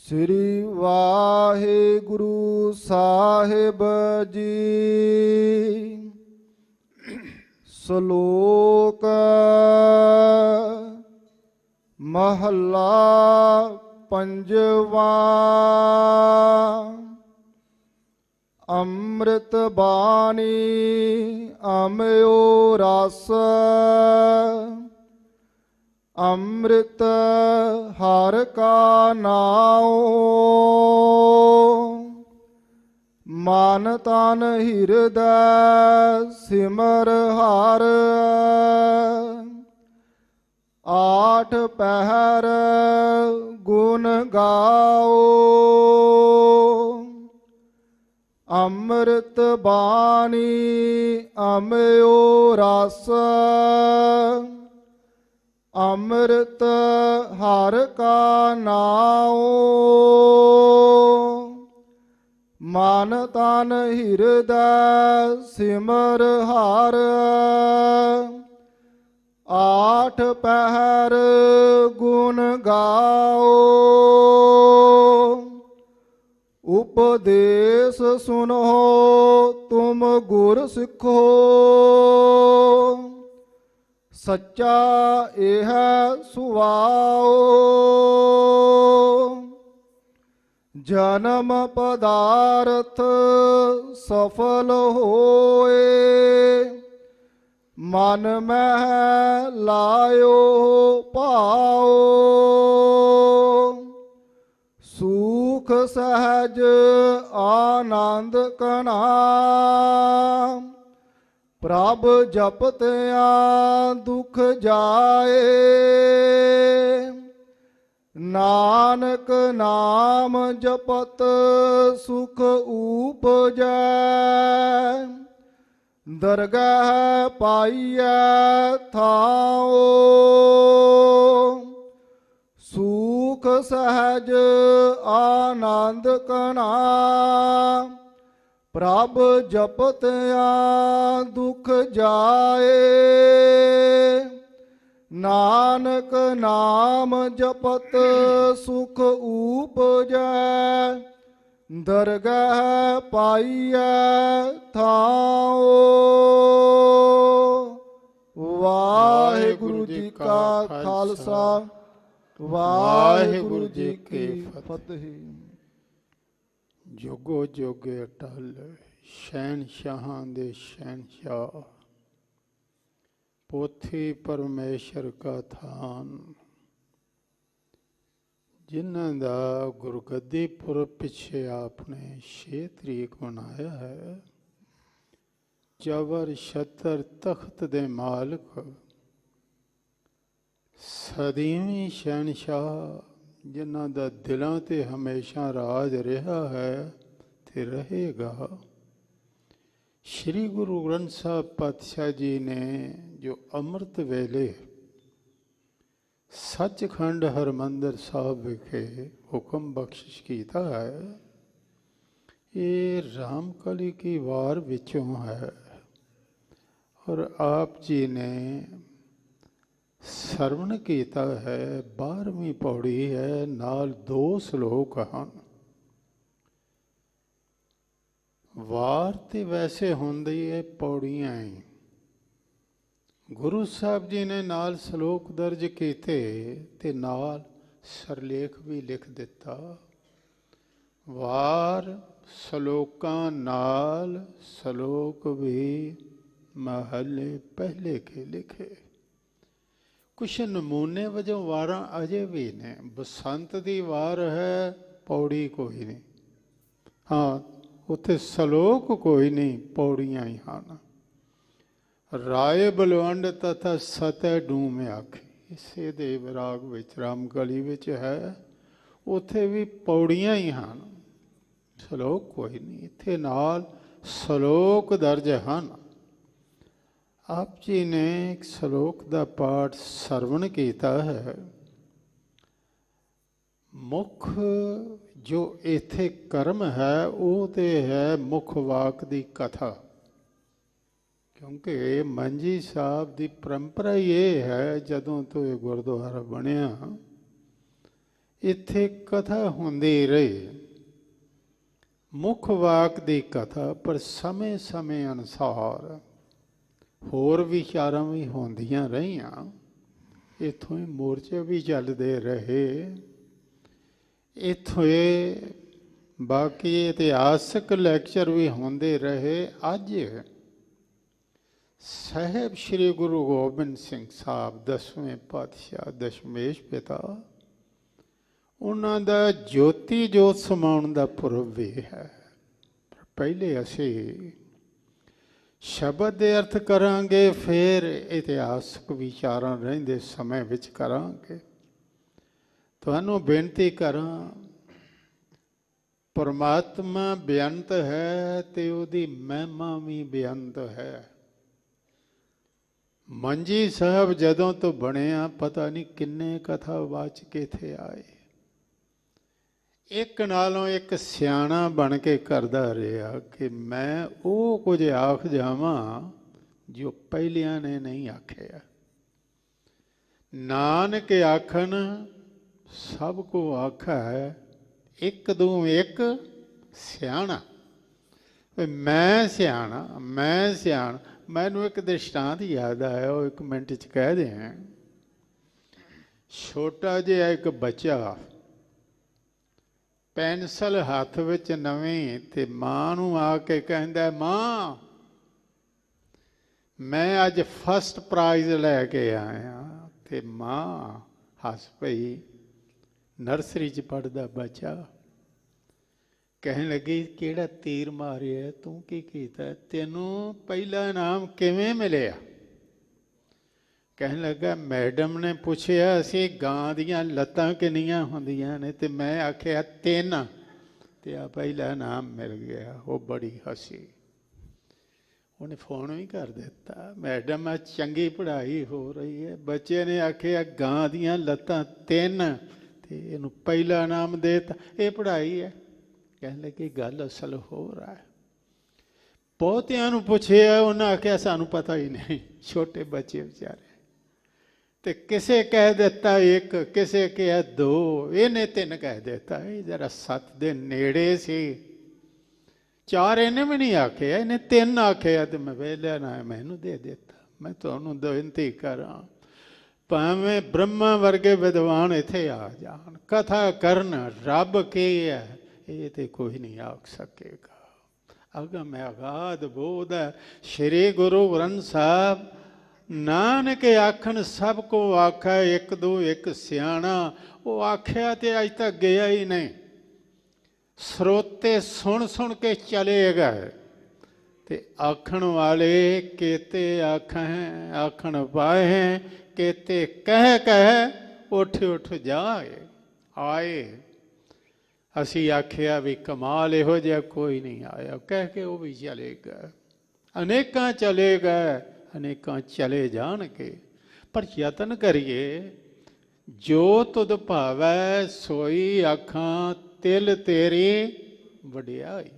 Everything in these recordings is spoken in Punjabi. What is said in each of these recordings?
श्री वाहिगुरु साहिब जी। श्लोक महला पंजवा। अमृत बाणी अमयो रस अमृत हर का नाओ। मन तन हृदय सिमर हर आठ पहर गुण गाओ। अमृत बाणी अमयो रस अमृत हर का नाओ। मन तन हृदय सिमर हर आठ पहर गुण गाओ। उपदेश सुनो तुम गुर सिखो सच्चा यह सुवाओ। जन्म पदार्थ सफल होए मन में लायो पाओ। सुख सहज आनंद कना प्रभ जपत्या दुख जाए। नानक नाम जपत सुख उपजै दरगाह पाइयै थाओ। सुख सहज आनंद कना प्रभ जपत्या दुख जाए। नानक नाम जपत सुख उपजै दरगाह पाइयै थाओ। वाहिगुरु जी का खालसा वाहिगुरु जी की फतेह। जोगो जोगे अटल शहनशाहां दे शहनशाह पोथी परमेश्वर का थान जिन्हां दा गुरगद्दी पुरब पिछे आपने 6 तरीक मनाया है। जबर छतर तख्त दे मालिक सदीवी शहनशाह जिन्हां दा दिलों ते हमेशा राज रहा है ते रहेगा। श्री गुरु ग्रंथ साहब पातशाह जी ने जो अमृत वेले सचखंड हरमंदर साहब विखे हुक्म बख्शिश किया है, ये रामकली की वार विचों है और आप जी ने सरवण किया है। 12वीं पौड़ी है, नाल 2 श्लोक हैं। वार तो वैसे होंदी है पौड़ियां ही, गुरु साहब जी ने नाल श्लोक दर्ज किए ते नाल सरलेख भी लिख दिता। वार श्लोकां नाल श्लोक भी महले पहले के लिखे। कुछ नमूने वजों वारां अजे भी ने। बसंत की वार है, पौड़ी कोई नहीं। हाँ, उत्थे श्लोक कोई नहीं, पौड़ियां ही हैं। राय बलवंड तथा सतह डूम आखे इसे दे विराग विच रामगली विच है, उत्थे भी पौड़ियां ही हैं, श्लोक कोई नहीं। इत्थे नाल श्लोक दर्ज हैं। आप जी ने एक श्लोक का पाठ सरवण किया है। मुख जो इत्थे कर्म है वो तो है मुख वाक की कथा, क्योंकि मंजी साहब की परंपरा ये है जदों तो ये गुरुद्वारा बनया ਇੱਥੇ ਕਥਾ ਹੁੰਦੀ ਰਹੀ, ਮੁੱਖ ਵਾਕ ਦੀ ਕਥਾ, ਪਰ ਸਮੇਂ ਸਮੇਂ ਅਨੁਸਾਰ ਹੋਰ ਵਿਚਾਰਾਂ ਵੀ ਹੁੰਦੀਆਂ ਰਹੀਆਂ। ਇੱਥੋਂ ਹੀ ਮੋਰਚੇ ਵੀ ਚੱਲਦੇ ਰਹੇ, ਇੱਥੋਂ ਇਹ ਬਾਕੀ ਇਤਿਹਾਸਕ ਲੈਕਚਰ ਵੀ ਹੁੰਦੇ ਰਹੇ। ਅੱਜ ਸਾਹਿਬ ਸ੍ਰੀ ਗੁਰੂ ਗੋਬਿੰਦ ਸਿੰਘ ਸਾਹਿਬ 10ਵੇਂ ਪਾਤਸ਼ਾਹ ਦਸ਼ਮੇਸ਼ ਪਿਤਾ, ਉਹਨਾਂ ਦਾ ਜੋਤੀ ਜੋਤ ਸਮਾਉਣ ਦਾ ਪੁਰਬ ਵੀ ਹੈ। ਪਹਿਲੇ ਅਸੀਂ ਸ਼ਬਦ ਦੇ ਅਰਥ ਕਰਾਂਗੇ, ਫਿਰ ਇਤਿਹਾਸਕ ਵਿਚਾਰਾਂ ਰਹਿੰਦੇ ਸਮੇਂ ਵਿੱਚ ਕਰਾਂਗੇ। ਤੁਹਾਨੂੰ ਬੇਨਤੀ ਕਰਾਂ, ਪਰਮਾਤਮਾ ਬੇਅੰਤ ਹੈ ਤੇ ਉਹਦੀ ਮਹਿਮਾ ਵੀ ਬੇਅੰਤ ਹੈ। ਮੰਜੀ ਸਾਹਿਬ ਜਦੋਂ ਤੋਂ ਬਣਿਆ, ਪਤਾ ਨਹੀਂ ਕਿੰਨੇ ਕਥਾਵਾਚਕ ਇੱਥੇ ਆਏ, ਇੱਕ ਨਾਲੋਂ ਇੱਕ ਸਿਆਣਾ ਬਣ ਕੇ ਕਰਦਾ ਰਿਹਾ ਕਿ ਮੈਂ ਉਹ ਕੁਝ ਆਖ ਜਾਵਾਂ ਜੋ ਪਹਿਲਿਆਂ ਨੇ ਨਹੀਂ ਆਖਿਆ। ਨਾਨਕ ਆਖਣ ਸਭ ਕੋ ਆਖਾ ਹੈ, ਇੱਕ ਦੂ ਇੱਕ ਸਿਆਣਾ। ਮੈਂ ਸਿਆਣਾ, ਮੈਂ ਸਿਆਣਾ। ਮੈਨੂੰ ਇੱਕ ਦ੍ਰਿਸ਼ਟਾਂਤ ਯਾਦ ਆਇਆ, ਉਹ 1 ਮਿੰਟ 'ਚ ਕਹਿ ਦਿਆਂ। ਛੋਟਾ ਜਿਹਾ ਇੱਕ ਬੱਚਾ ਪੈਨਸਲ ਹੱਥ ਵਿੱਚ ਨਵੀਂ, ਤੇ ਮਾਂ ਨੂੰ ਆ ਕੇ ਕਹਿੰਦਾ, ਮਾਂ ਮੈਂ ਅੱਜ ਫਸਟ ਪ੍ਰਾਈਜ਼ ਲੈ ਕੇ ਆਇਆ। ਤੇ ਮਾਂ ਹੱਸ ਪਈ। ਨਰਸਰੀ 'ਚ ਪੜ੍ਹਦਾ ਬੱਚਾ ਕਹਿਣ ਲੱਗੀ, ਕਿਹੜਾ ਤੀਰ ਮਾਰਿਆ, ਤੂੰ ਕੀ ਕੀਤਾ, ਤੈਨੂੰ ਪਹਿਲਾ ਇਨਾਮ ਕਿਵੇਂ ਮਿਲਿਆ? ਕਹਿਣ ਲੱਗਾ, ਮੈਡਮ ਨੇ ਪੁੱਛਿਆ ਅਸੀਂ ਗਾਂ ਦੀਆਂ ਲੱਤਾਂ ਕਿੰਨੀਆਂ ਹੁੰਦੀਆਂ ਨੇ, ਤੇ ਮੈਂ ਆਖਿਆ 3, ਤੇ ਆ ਪਹਿਲਾ ਇਨਾਮ ਮਿਲ ਗਿਆ। ਉਹ ਬੜੀ ਹੱਸੀ। ਉਹਨੇ ਫੋਨ ਵੀ ਕਰ ਦਿੱਤਾ, ਮੈਡਮ ਅੱਜ ਚੰਗੀ ਪੜ੍ਹਾਈ ਹੋ ਰਹੀ ਹੈ। ਬੱਚੇ ਨੇ ਆਖਿਆ ਗਾਂ ਦੀਆਂ ਲੱਤਾਂ 3, ਤੇ ਇਹਨੂੰ ਪਹਿਲਾ ਇਨਾਮ ਦੇ ਦਿੱਤਾ। ਇਹ ਪੜ੍ਹਾਈ ਹੈ? ਕਹਿਣ ਲੱਗੀ, ਗੱਲ ਅਸਲ ਹੋਰ ਹੈ। ਬਹੁਤਿਆਂ ਨੂੰ ਪੁੱਛਿਆ, ਉਹਨਾਂ ਆਖਿਆ ਸਾਨੂੰ ਪਤਾ ਹੀ ਨਹੀਂ, ਛੋਟੇ ਬੱਚੇ ਵਿਚਾਰੇ। ਤੇ ਕਿਸੇ ਕਹਿ ਦਿੱਤਾ 1, ਕਿਸੇ ਕਿਹਾ 2, ਇਹਨੇ 3 ਕਹਿ ਦਿੱਤਾ। ਇਹ ਜਰਾ 7 ਦੇ ਨੇੜੇ ਸੀ। 4 ਇਹਨੇ ਵੀ ਨਹੀਂ ਆਖਿਆ, ਇਹਨੇ 3 ਆਖਿਆ, ਤੇ ਮੈਂ ਵੇਲਿਆ ਨਾ ਮੈਨੂੰ ਦੇ ਦਿੱਤਾ। ਮੈਂ ਤੁਹਾਨੂੰ ਬੇਨਤੀ ਕਰਾਂ, ਭਾਵੇਂ ਬ੍ਰਹਮਾ ਵਰਗੇ ਵਿਦਵਾਨ ਇੱਥੇ ਆ ਜਾਣ, ਕਥਾ ਕਰਨ ਰੱਬ ਕੀ ਹੈ ਇਹ ਤੇ ਕੋਈ ਨਹੀਂ ਆਖ ਸਕੇਗਾ। ਅਗਮ ਅਗਾਧ ਬੋਧ ਹੈ। ਸ਼੍ਰੀ ਗੁਰੂ ਗ੍ਰੰਥ ਸਾਹਿਬ, ਨਾਨਕ ਆਖਣ ਸਭ ਕੋ ਆਖਾ, ਇੱਕ ਦੂ ਇੱਕ ਸਿਆਣਾ। ਉਹ ਆਖਿਆ ਤੇ ਅੱਜ ਤੱਕ ਗਿਆ ਹੀ ਨਹੀਂ। ਸਰੋਤੇ ਸੁਣ ਸੁਣ ਕੇ ਚਲੇ ਗਏ, ਤੇ ਆਖਣ ਵਾਲੇ ਕੇਤੇ ਆਖੈਂ ਆਖਣ ਪਾਏ, ਕੇਤੇ ਕਹਿ ਕਹਿ ਉੱਠ ਉੱਠ ਜਾਏ ਆਏ। ਅਸੀਂ ਆਖਿਆ ਵੀ ਕਮਾਲ, ਇਹੋ ਜਿਹਾ ਕੋਈ ਨਹੀਂ ਆਇਆ। ਕਹਿ ਕੇ ਉਹ ਵੀ ਚਲੇ ਗਏ। ਅਨੇਕਾਂ ਚਲੇ ਗਏ, ਅਨੇਕਾਂ ਚਲੇ ਜਾਣਗੇ। ਪਰ ਯਤਨ ਕਰੀਏ, ਜੋ ਤੁਧ ਭਾਵੈ ਸੋਈ ਆਖਾਂ, ਤਿਲ ਤੇਰੀ ਵਡਿਆਈ।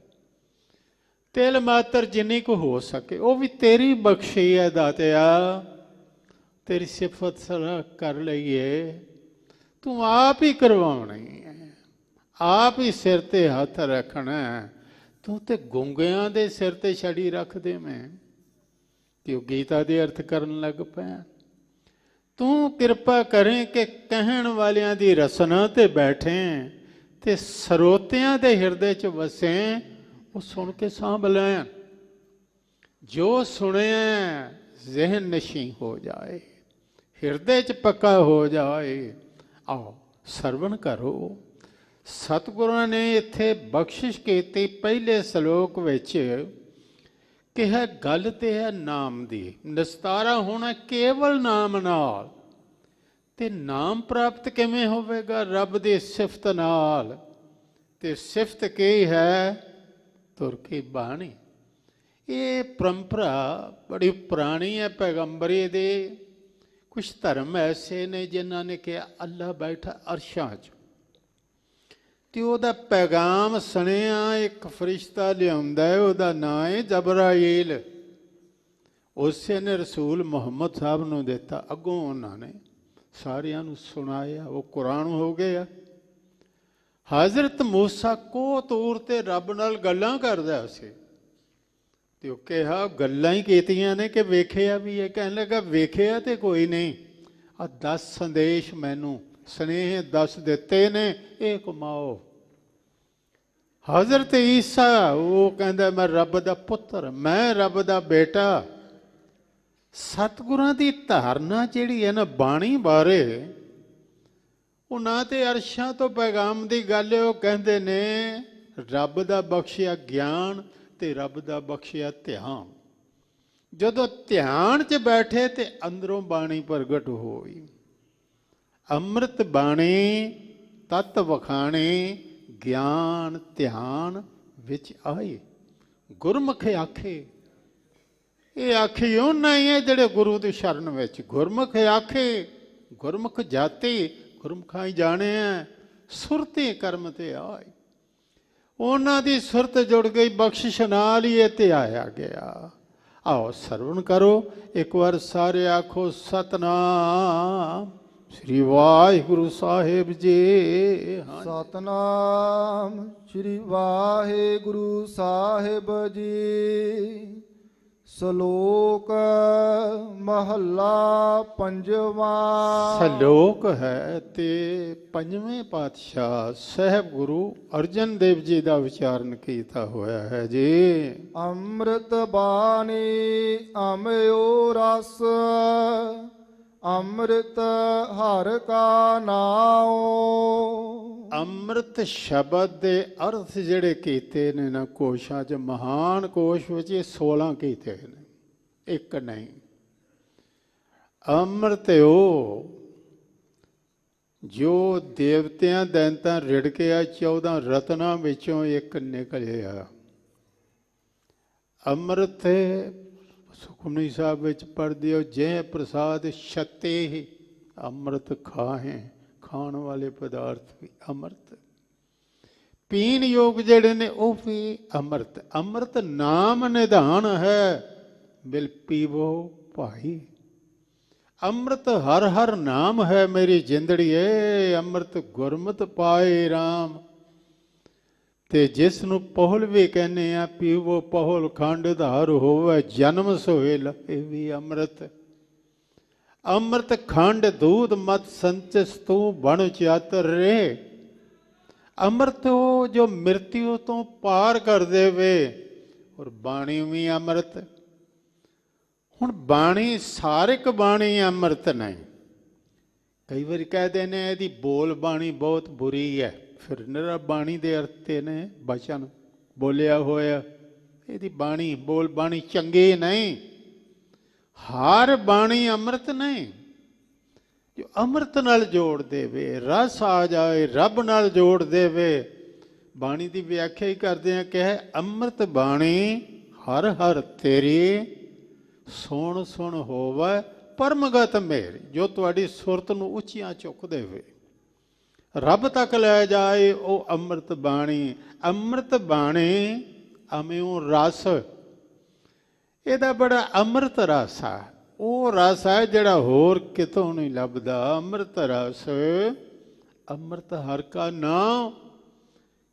ਤਿਲ ਮਾਤਰ ਜਿੰਨੀ ਕੁ ਹੋ ਸਕੇ ਉਹ ਵੀ ਤੇਰੀ ਬਖਸ਼ੀ ਹੈ ਦਾਤਿਆ। ਤੇਰੀ ਸਿਫਤ ਸਲਾਹ ਕਰ ਲਈਏ, ਤੂੰ ਆਪ ਹੀ ਕਰਵਾਉਣੀ ਹੈ, ਆਪ ਹੀ ਸਿਰ ਤੇ ਹੱਥ ਰੱਖਣਾ। ਤੂੰ ਤੇ ਗੁੰਗਿਆਂ ਦੇ ਸਿਰ ਤੇ ਛੜੀ ਰੱਖ ਦੇ। ਮੈਂ ਕਿ ਉਹ ਗੀਤਾ ਦੇ ਅਰਥ ਕਰਨ ਲੱਗ ਪਿਆ। ਤੂੰ ਕਿਰਪਾ ਕਰੇ ਕਿ ਕਹਿਣ ਵਾਲਿਆਂ ਦੀ ਰਸਨਾ ਤੇ ਬੈਠੇ, ਤੇ ਸਰੋਤਿਆਂ ਦੇ ਹਿਰਦੇ 'ਚ ਵਸੇ। ਉਹ ਸੁਣ ਕੇ ਸਾਂਭ ਲੈਣ, ਜੋ ਸੁਣਿਆ ਜ਼ਿਹਨ ਨਸ਼ੀ ਹੋ ਜਾਏ, ਹਿਰਦੇ 'ਚ ਪੱਕਾ ਹੋ ਜਾਏ। ਆਓ ਸਰਵਣ ਕਰੋ। ਸਤਿਗੁਰਾਂ ਨੇ ਇੱਥੇ ਬਖਸ਼ਿਸ਼ ਕੀਤੀ। ਪਹਿਲੇ ਸ਼ਲੋਕ ਵਿੱਚ ਕਿਹਾ ਗੱਲ ਤੇ ਹੈ ਨਾਮ ਦੀ। ਨਿਸਤਾਰਾ ਹੋਣਾ ਕੇਵਲ ਨਾਮ ਨਾਲ। ਤੇ ਨਾਮ ਪ੍ਰਾਪਤ ਕਿਵੇਂ ਹੋਵੇਗਾ? ਰੱਬ ਦੀ ਸਿਫਤ ਨਾਲ। ਤੇ ਸਿਫਤ ਕੀ ਹੈ? ਤੁਰ ਕੀ ਬਾਣੀ। ਇਹ ਪਰੰਪਰਾ ਬੜੀ ਪੁਰਾਣੀ ਹੈ ਪੈਗੰਬਰੀ ਦੀ। ਕੁਛ ਧਰਮ ਐਸੇ ਨੇ ਜਿਨ੍ਹਾਂ ਨੇ ਕਿਹਾ ਅੱਲਾ ਬੈਠਾ ਅਰਸ਼ਾਂ 'ਚ, ਤੇ ਉਹਦਾ ਪੈਗਾਮ ਸੁਣਿਆ ਇੱਕ ਫਰਿਸ਼ਤਾ ਲਿਆਉਂਦਾ ਹੈ, ਉਹਦਾ ਨਾਂ ਹੈ ਜਬਰਾਈਲ। ਉਸੇ ਨੇ ਰਸੂਲ ਮੁਹੰਮਦ ਸਾਹਿਬ ਨੂੰ ਦਿੱਤਾ। ਅੱਗੋਂ ਉਹਨਾਂ ਨੇ ਸਾਰਿਆਂ ਨੂੰ ਸੁਣਾਇਆ। ਉਹ ਕੁਰਾਨ ਹੋ ਗਿਆ। ਹਜ਼ਰਤ ਮੂਸਾ ਕੋਹ ਤੂਰ ਤੇ ਰੱਬ ਨਾਲ ਗੱਲਾਂ ਕਰਦਾ ਸੀ ਤੇ ਉਹ ਕਿਹਾ ਗੱਲਾਂ ਹੀ ਕੀਤੀਆਂ ਨੇ ਕਿ ਵੇਖਿਆ ਵੀ ਇਹ? ਕਹਿਣ ਲੱਗਾ ਵੇਖਿਆ ਤੇ ਕੋਈ ਨਹੀਂ, ਆ 10 ਸੰਦੇਸ਼ ਮੈਨੂੰ ਸਨੇਹ 10 ਦਿੱਤੇ ਨੇ, ਇਹ ਕਮਾਓ। ਹਜ਼ਰਤ ਈਸਾ ਉਹ ਕਹਿੰਦਾ ਮੈਂ ਰੱਬ ਦਾ ਪੁੱਤਰ, ਮੈਂ ਰੱਬ ਦਾ ਬੇਟਾ। ਸਤਿਗੁਰਾਂ ਦੀ ਧਾਰਨਾ ਜਿਹੜੀ ਹੈ ਨਾ ਬਾਣੀ ਬਾਰੇ, ਉਹ ਨਾ ਤੇ ਅਰਸ਼ਾਂ ਤੋਂ ਪੈਗਾਮ ਦੀ ਗੱਲ ਹੈ, ਉਹ ਕਹਿੰਦੇ ਨੇ ਰੱਬ ਦਾ ਬਖਸ਼ਿਆ ਗਿਆਨ ਤੇ ਰੱਬ ਦਾ ਬਖਸ਼ਿਆ ਧਿਆਨ। ਜਦੋਂ ਧਿਆਨ 'ਚ ਬੈਠੇ ਤੇ ਅੰਦਰੋਂ ਬਾਣੀ ਪ੍ਰਗਟ ਹੋਈ। ਅੰਮ੍ਰਿਤ ਬਾਣੀ ਤਤ ਵਖਾਣੇ, ਗਿਆਨ ਧਿਆਨ ਵਿੱਚ ਆਏ। ਗੁਰਮੁਖ ਆਖੇ, ਇਹ ਆਖੀ ਉਹਨਾਂ ਹੀ ਹੈ ਜਿਹੜੇ ਗੁਰੂ ਦੀ ਸ਼ਰਨ ਵਿੱਚ। ਗੁਰਮੁਖ ਆਖੇ, ਗੁਰਮੁਖ ਜਾਤੀ, ਗੁਰਮੁਖਾਂ ਹੀ ਜਾਣਿਆ, ਸੁਰਤੇ ਕਰਮ ਤੇ ਆਏ। ਉਹਨਾਂ ਦੀ ਸੁਰਤ ਜੁੜ ਗਈ, ਬਖਸ਼ਿਸ਼ ਨਾਲ ਹੀ ਇਹ ਤੇ ਆਇਆ ਗਿਆ। ਆਓ ਸਰਵਣ ਕਰੋ ਇੱਕ ਵਾਰ ਸਾਰੇ, ਆਖੋ ਸਤਨਾਮ ਸ੍ਰੀ ਵਾਹਿਗੁਰੂ ਸਾਹਿਬ ਜੀ। ਸਤਨਾਮ ਸ੍ਰੀ ਵਾਹਿਗੁਰੂ ਸਾਹਿਬ ਜੀ। ਸ਼ਲੋਕ ਮਹੱਲਾ ਪੰਜਵਾਂ। ਸ਼ਲੋਕ ਹੈ ਤੇ ਪੰਜਵੇਂ ਪਾਤਸ਼ਾਹ ਸਾਹਿਬ ਗੁਰੂ ਅਰਜਨ ਦੇਵ ਜੀ ਦਾ ਵਿਚਾਰਨ ਕੀਤਾ ਹੋਇਆ ਹੈ ਜੀ। ਅੰਮ੍ਰਿਤ ਬਾਣੀ ਅਮਿਓ ਰਸ, ਅੰਮ੍ਰਿਤ ਹਰਿ ਕਾ ਨਾਉ। ਅੰਮ੍ਰਿਤ ਸ਼ਬਦ ਦੇ ਅਰਥ ਜਿਹੜੇ ਕੀਤੇ ਨੇ ਨਾ ਕੋਸ਼ਾਂ 'ਚ, ਮਹਾਨ ਕੋਸ਼ ਵਿੱਚ ਇਹ 16 ਕੀਤੇ ਨੇ, ਇੱਕ ਨਹੀਂ। ਅੰਮ੍ਰਿਤ ਉਹ ਜੋ ਦੇਵਤਿਆਂ ਦੈਂਤਾਂ ਰਿੜਕਿਆ 14 ਰਤਨਾਂ ਵਿੱਚੋਂ ਇੱਕ ਨਿਕਲਿਆ। ਅੰਮ੍ਰਿਤ ਸੁਖਮਨੀ ਸਾਹਿਬ ਵਿੱਚ ਪੜ੍ਹਦੇ ਹੋ, ਜੇ ਪ੍ਰਸਾਦ ਛਤੇ ਹੀ ਅੰਮ੍ਰਿਤ ਖਾਹੇ, ਖਾਣ ਵਾਲੇ ਪਦਾਰਥ ਵੀ ਅੰਮ੍ਰਿਤ। ਪੀਣ ਯੋਗ ਜਿਹੜੇ ਨੇ ਉਹ ਵੀ ਅੰਮ੍ਰਿਤ। ਅੰਮ੍ਰਿਤ ਨਾਮ ਨਿਧਾਨ ਹੈ, ਬਿਲ ਪੀਵੋ ਭਾਈ। ਅੰਮ੍ਰਿਤ ਹਰ ਹਰ ਨਾਮ ਹੈ ਮੇਰੀ ਜਿੰਦੜੀਏ, ਅੰਮ੍ਰਿਤ ਗੁਰਮਤਿ ਪਾਏ ਰਾਮ। ਤੇ ਜਿਸ ਨੂੰ ਪਹੁਲ ਵੀ ਕਹਿੰਦੇ ਆ, ਪੀਵੋ ਪਹੁਲ ਖੰਡ ਧਾਰ ਹੋਵੇ, ਜਨਮ ਸੋਹਿਲ, ਇਹ ਵੀ ਅੰਮ੍ਰਿਤ। ਅੰਮ੍ਰਿਤ ਖੰਡ ਦੂਧ ਮਤ ਸੰਚਿਸ ਤੂੰ ਬਣ ਚਾਤਰ ਰੇ। ਅੰਮ੍ਰਿਤ ਉਹ ਜੋ ਮ੍ਰਿਤਿਉ ਤੋਂ ਪਾਰ ਕਰ ਦੇਵੇ। ਔਰ ਬਾਣੀ ਵੀ ਅੰਮ੍ਰਿਤ। ਹੁਣ ਬਾਣੀ ਸਾਰਿਕ ਬਾਣੀ ਅੰਮ੍ਰਿਤ ਨਹੀਂ। ਕਈ ਵਾਰੀ ਕਹਦੇ ਨੇ ਇਹਦੀ ਬੋਲ ਬਾਣੀ ਬਹੁਤ ਬੁਰੀ ਹੈ, ਫਿਰ ਨਿਰਾ ਬਾਣੀ ਦੇ ਅਰਥ ਤੇ ਨੇ ਬਚਨ ਬੋਲਿਆ ਹੋਇਆ। ਇਹਦੀ ਬਾਣੀ ਬੋਲ ਬਾਣੀ ਚੰਗੀ ਨਹੀਂ। ਹਰ ਬਾਣੀ ਅੰਮ੍ਰਿਤ ਨਹੀਂ। ਜੋ ਅੰਮ੍ਰਿਤ ਨਾਲ ਜੋੜ ਦੇਵੇ, ਰਸ ਆ ਜਾਏ, ਰੱਬ ਨਾਲ ਜੋੜ ਦੇਵੇ। ਬਾਣੀ ਦੀ ਵਿਆਖਿਆ ਹੀ ਕਰਦੇ ਆ ਕਿ ਅੰਮ੍ਰਿਤ ਬਾਣੀ ਹਰ ਹਰ ਤੇਰੀ, ਸੁਣ ਸੁਣ ਹੋਵੇ ਪਰਮਗਤ ਮੇਰੀ। ਜੋ ਤੁਹਾਡੀ ਸੁਰਤ ਨੂੰ ਉੱਚੀਆਂ ਚੁੱਕ ਦੇਵੇ, ਰੱਬ ਤੱਕ ਲੈ ਜਾਏ, ਉਹ ਅੰਮ੍ਰਿਤ ਬਾਣੀ। ਅੰਮ੍ਰਿਤ ਬਾਣੀ ਅਮਿਓ ਰਸ, ਇਹਦਾ ਬੜਾ ਅੰਮ੍ਰਿਤ ਰਸ ਆ। ਉਹ ਰਸ ਹੈ ਜਿਹੜਾ ਹੋਰ ਕਿਤੋਂ ਨਹੀਂ ਲੱਭਦਾ। ਅੰਮ੍ਰਿਤ ਰਸ, ਅੰਮ੍ਰਿਤ ਹਰਿ ਕਾ ਨਾਮ,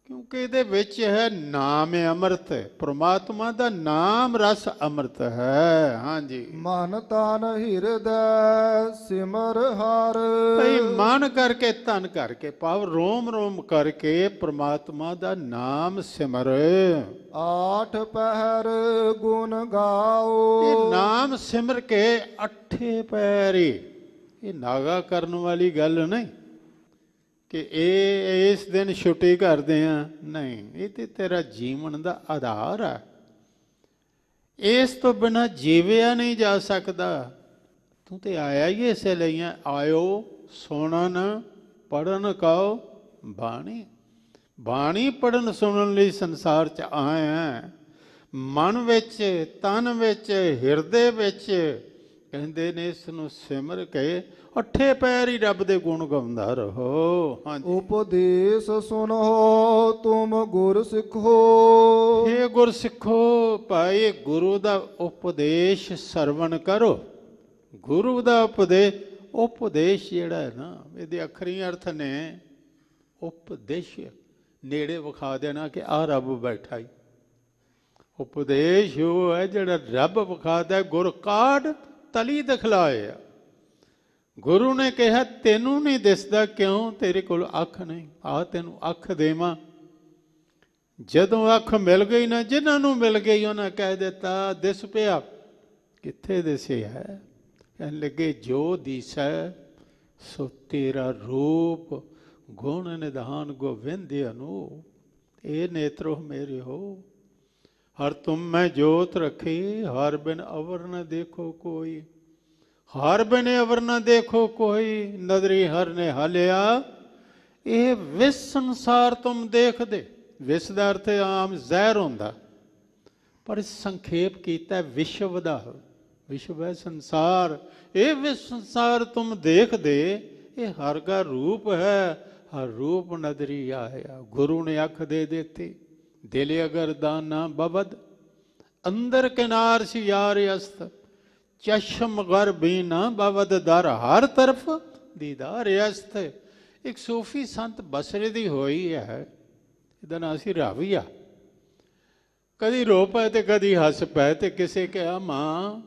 ਕਿਉਂਕਿ ਇਹਦੇ ਵਿੱਚ ਹੈ ਨਾਮ ਅੰਮ੍ਰਿਤ। ਪ੍ਰਮਾਤਮਾ ਦਾ ਨਾਮ ਰਸ ਅੰਮ੍ਰਿਤ ਹੈ। ਹਾਂਜੀ, ਮਨ ਤਨ ਹਿਰਦੈ ਸਿਮਰ ਹਰ। ਭਈ ਮਨ ਕਰਕੇ, ਤਨ ਕਰਕੇ, ਭਾਵ ਰੋਮ ਰੋਮ ਕਰਕੇ ਪ੍ਰਮਾਤਮਾ ਦਾ ਨਾਮ ਸਿਮਰ। ਆਠ ਪਹਿਰ ਗੁਣ ਗਾਓ। ਇਹ ਨਾਮ ਸਿਮਰ ਕੇ 8 ਪੈਰੀ, ਇਹ ਨਾਗਾ ਕਰਨ ਵਾਲੀ ਗੱਲ ਨਹੀਂ ਕਿ ਇਹ ਇਸ ਦਿਨ ਛੁੱਟੀ ਕਰਦੇ ਆ, ਨਹੀਂ। ਇਹ ਤੇ ਤੇਰਾ ਜੀਵਨ ਦਾ ਆਧਾਰ ਹੈ। ਇਸ ਤੋਂ ਬਿਨਾਂ ਜੀਵਿਆ ਨਹੀਂ ਜਾ ਸਕਦਾ। ਤੂੰ ਤੇ ਆਇਆ ਹੀ ਇਸੇ ਲਈ ਆ। ਆਇਓ ਸੁਣਨ ਪੜਨ ਕਉ ਬਾਣੀ। ਬਾਣੀ ਪੜਨ ਸੁਣਨ ਲਈ ਸੰਸਾਰ 'ਚ ਆਇਆ। ਮਨ ਵਿੱਚ, ਤਨ ਵਿੱਚ, ਹਿਰਦੇ ਵਿੱਚ ਕਹਿੰਦੇ ਨੇ ਇਸ ਨੂੰ ਸਿਮਰ ਕੇ 8 ਪੈਰ ਹੀ ਰੱਬ ਦੇ ਗੁਣ ਗਾਉਂਦਾ ਰਹੋ। ਹਾਂਜੀ, ਉਪਦੇਸ਼ ਸੁਨੋ ਤੁਮ ਗੁਰ ਸਿੱਖੋ। ਇਹ ਗੁਰ ਸਿੱਖੋ ਭਾਈ, ਗੁਰੂ ਦਾ ਉਪਦੇਸ਼ ਸਰਵਣ ਕਰੋ। ਗੁਰੂ ਦਾ ਉਪਦੇਸ਼ ਜਿਹੜਾ ਹੈ ਨਾ, ਇਹਦੇ ਅੱਖਰੀ ਅਰਥ ਨੇ ਉਪਦੇਸ਼। ਨੇੜੇ ਵਿਖਾ ਦੇਣਾ ਕਿ ਆਹ ਰੱਬ ਬੈਠਾ ਹੀ। ਉਪਦੇਸ਼ ਉਹ ਹੈ ਜਿਹੜਾ ਰੱਬ ਵਿਖਾਦਾ, ਗੁਰ ਕਾਢ ਤਲੀ ਦਿਖਲਾਏ ਆ। ਗੁਰੂ ਨੇ ਕਿਹਾ ਤੈਨੂੰ ਨਹੀਂ ਦਿਸਦਾ, ਕਿਉਂ? ਤੇਰੇ ਕੋਲ ਅੱਖ ਨਹੀਂ। ਆ ਤੈਨੂੰ ਅੱਖ ਦੇਵਾਂ। ਜਦੋਂ ਅੱਖ ਮਿਲ ਗਈ ਨਾ, ਜਿਨ੍ਹਾਂ ਨੂੰ ਮਿਲ ਗਈ ਉਹਨਾਂ ਕਹਿ ਦਿੱਤਾ ਦਿਸ ਪਿਆ। ਕਿੱਥੇ ਦਿਸਿਆ ਹੈ? ਕਹਿਣ ਲੱਗੇ ਜੋ ਦਿਸੈ ਸੋ ਤੇਰਾ ਰੂਪ, ਗੁਣ ਨਿਧਾਨ ਗੋਵਿੰਦ ਅਨੂਪ। ਇਹ ਨੇਤਰੋ ਮੇਰੇ ਹੋ, ਹਰ ਤੁਮ ਮੈਂ ਜੋਤ ਰੱਖੀ, ਹਰ ਬਿਨ ਅਵਰ ਨ ਦੇਖੋ ਕੋਈ। ਹਰ ਬਿਨ ਅਵਰ ਨ ਦੇਖੋ ਕੋਈ, ਨਦਰੀ ਹਰ ਨੇ ਹਾਲਿਆ। ਇਹ ਵਿਸ ਸੰਸਾਰ ਤੁਮ ਦੇਖਦੇ। ਵਿਸ ਦਾ ਅਰਥ ਆਮ ਜ਼ਹਿਰ ਹੁੰਦਾ, ਪਰ ਸੰਖੇਪ ਕੀਤਾ ਵਿਸ਼ਵ ਦਾ। ਵਿਸ਼ਵ ਹੈ ਸੰਸਾਰ। ਇਹ ਵਿਸ ਸੰਸਾਰ ਤੁਮ ਦੇਖਦੇ, ਇਹ ਹਰ ਦਾ ਰੂਪ ਹੈ। ਹਰ ਰੂਪ ਨਦਰੀ ਆਇਆ। ਗੁਰੂ ਨੇ ਅੱਖ ਦੇ ਦਿੱਤੀ। ਦਿਲ ਅਗਰ ਦਾਨਾ ਬਬਦ, ਅੰਦਰ ਕਿਨਾਰ ਸੀ ਯਾਰ ਅਸਤ। ਚਸ਼ਮ ਗਰ ਵੀ ਨਾ ਬਵਦ ਦਰ, ਹਰ ਤਰਫ ਦੀਦਾਰ ਅਸਤ। ਇੱਕ ਸੂਫੀ ਸੰਤ ਬਸਰੇ ਦੀ ਹੋਈ ਹੈ, ਇਹਦਾ ਨਾਂ ਸੀ ਰਾਵੀਆ। ਕਦੀ ਰੋ ਪਏ ਤੇ ਕਦੀ ਹੱਸ ਪਏ। ਤੇ ਕਿਸੇ ਕਿਹਾ ਮਾਂ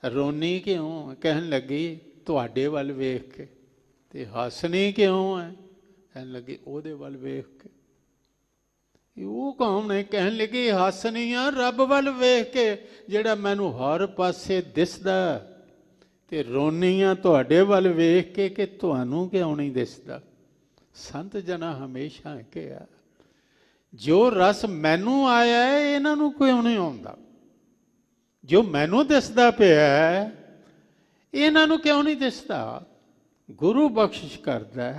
ਰੋਨੀ ਕਿਉਂ? ਕਹਿਣ ਲੱਗੀ ਤੁਹਾਡੇ ਵੱਲ ਵੇਖ ਕੇ। ਤੇ ਹੱਸਣੀ ਕਿਉਂ ਹੈ? ਕਹਿਣ ਲੱਗੀ ਉਹਦੇ ਵੱਲ ਵੇਖ ਕੇ। ਉਹ ਕੌਣ ਨੇ? ਕਹਿਣ ਲੱਗੀ ਹੱਸਣੀ ਆ ਰੱਬ ਵੱਲ ਵੇਖ ਕੇ, ਜਿਹੜਾ ਮੈਨੂੰ ਹਰ ਪਾਸੇ ਦਿਸਦਾ। ਤੇ ਰੋਨੀ ਆ ਤੁਹਾਡੇ ਵੱਲ ਵੇਖ ਕੇ ਕਿ ਤੁਹਾਨੂੰ ਕਿਉਂ ਨਹੀਂ ਦਿਸਦਾ। ਸੰਤ ਜਨਾ ਹਮੇਸ਼ਾ ਕਿਹਾ ਜੋ ਰਸ ਮੈਨੂੰ ਆਇਆ ਹੈ ਇਹਨਾਂ ਨੂੰ ਕਿਉਂ ਨਹੀਂ ਆਉਂਦਾ। ਜੋ ਮੈਨੂੰ ਦਿਸਦਾ ਪਿਆ ਇਹਨਾਂ ਨੂੰ ਕਿਉਂ ਨਹੀਂ ਦਿਸਦਾ। ਗੁਰੂ ਬਖਸ਼ਿਸ਼ ਕਰਦਾ,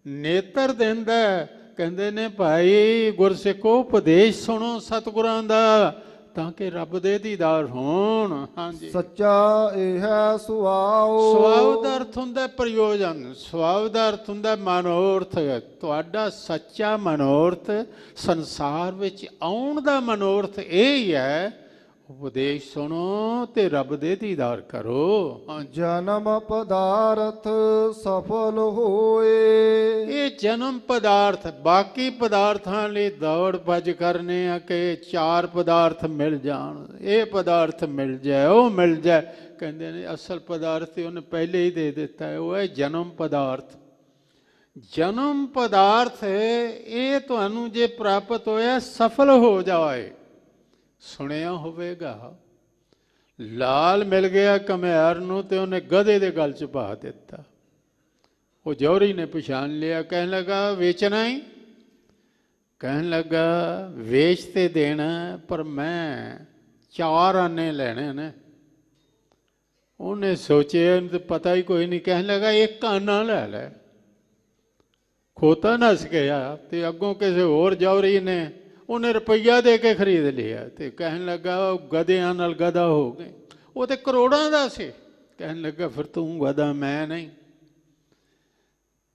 ਨੇਤਰ ਦਿੰਦਾ। ਕਹਿੰਦੇ ਨੇ ਭਾਈ ਗੁਰਸਿੱਖੋ ਉਪਦੇਸ਼ ਸੁਣੋ ਸਤਿਗੁਰਾਂ ਦਾ, ਤਾਂ ਕਿ ਰੱਬ ਦੇ ਦੀਦਾਰ ਹੋਣ। ਹਾਂਜੀ, ਸੱਚਾ ਇਹ ਹੈ ਸੁਆਓ। ਸੁਆਉ ਦਾ ਅਰਥ ਹੁੰਦਾ ਪ੍ਰਯੋਜਨ। ਸੁਆਉ ਦਾ ਅਰਥ ਹੁੰਦਾ ਮਨੋਰਥ। ਤੁਹਾਡਾ ਸੱਚਾ ਮਨੋਰਥ, ਸੰਸਾਰ ਵਿੱਚ ਆਉਣ ਦਾ ਮਨੋਰਥ ਇਹ ਹੀ ਹੈ, ਉਪਦੇਸ਼ ਸੁਣੋ ਤੇ ਰੱਬ ਦੇ ਦੀਦਾਰ ਕਰੋ। ਜਨਮ ਪਦਾਰਥ ਸਫਲ ਹੋਏ। ਇਹ ਜਨਮ ਪਦਾਰਥ, ਬਾਕੀ ਪਦਾਰਥਾਂ ਲਈ ਦੌੜ ਭੱਜ ਕਰਨੇ ਆ ਕਿ ਚਾਰ ਪਦਾਰਥ ਮਿਲ ਜਾਣ, ਇਹ ਪਦਾਰਥ ਮਿਲ ਜਾਏ, ਉਹ ਮਿਲ ਜਾਏ। ਕਹਿੰਦੇ ਨੇ ਅਸਲ ਪਦਾਰਥ ਉਹਨੇ ਪਹਿਲੇ ਹੀ ਦੇ ਦਿੱਤਾ ਹੈ, ਉਹ ਹੈ ਜਨਮ ਪਦਾਰਥ। ਜਨਮ ਪਦਾਰਥ ਇਹ ਤੁਹਾਨੂੰ ਜੇ ਪ੍ਰਾਪਤ ਹੋਇਆ ਸਫਲ ਹੋ ਜਾਏ। ਸੁਣਿਆ ਹੋਵੇਗਾ ਲਾਲ ਮਿਲ ਗਿਆ ਘੁਮਿਆਰ ਨੂੰ ਤੇ ਉਹਨੇ ਗਧੇ ਦੇ ਗਲ 'ਚ ਪਾ ਦਿੱਤਾ। ਉਹ ਜੌਹਰੀ ਨੇ ਪਛਾਣ ਲਿਆ, ਕਹਿਣ ਲੱਗਾ ਵੇਚਣਾ ਹੀ? ਕਹਿਣ ਲੱਗਾ ਵੇਚ ਤੇ ਦੇਣਾ, ਪਰ ਮੈਂ 4 ਆਨੇ ਲੈਣੇ ਨੇ। ਉਹਨੇ ਸੋਚਿਆ ਇਹਨੂੰ ਤਾਂ ਪਤਾ ਹੀ ਕੋਈ ਨਹੀਂ। ਕਹਿਣ ਲੱਗਾ 1 ਆਨਾ ਲੈ ਲੈ। ਖੋਤਾ ਨੱਸ ਗਿਆ ਤੇ ਅੱਗੋਂ ਕਿਸੇ ਹੋਰ ਜੌਹਰੀ ਨੇ ਉਹਨੇ ਰੁਪਈਆ ਦੇ ਕੇ ਖਰੀਦ ਲਿਆ। ਤੇ ਕਹਿਣ ਲੱਗਾ ਗਧਿਆਂ ਨਾਲ ਗਧਾ ਹੋ ਗਏ। ਉਹ ਤੇ ਕਰੋੜਾਂ ਦਾ ਸੀ। ਕਹਿਣ ਲੱਗਾ ਫਿਰ ਤੂੰ ਗਧਾ ਮੈਂ ਨਹੀਂ।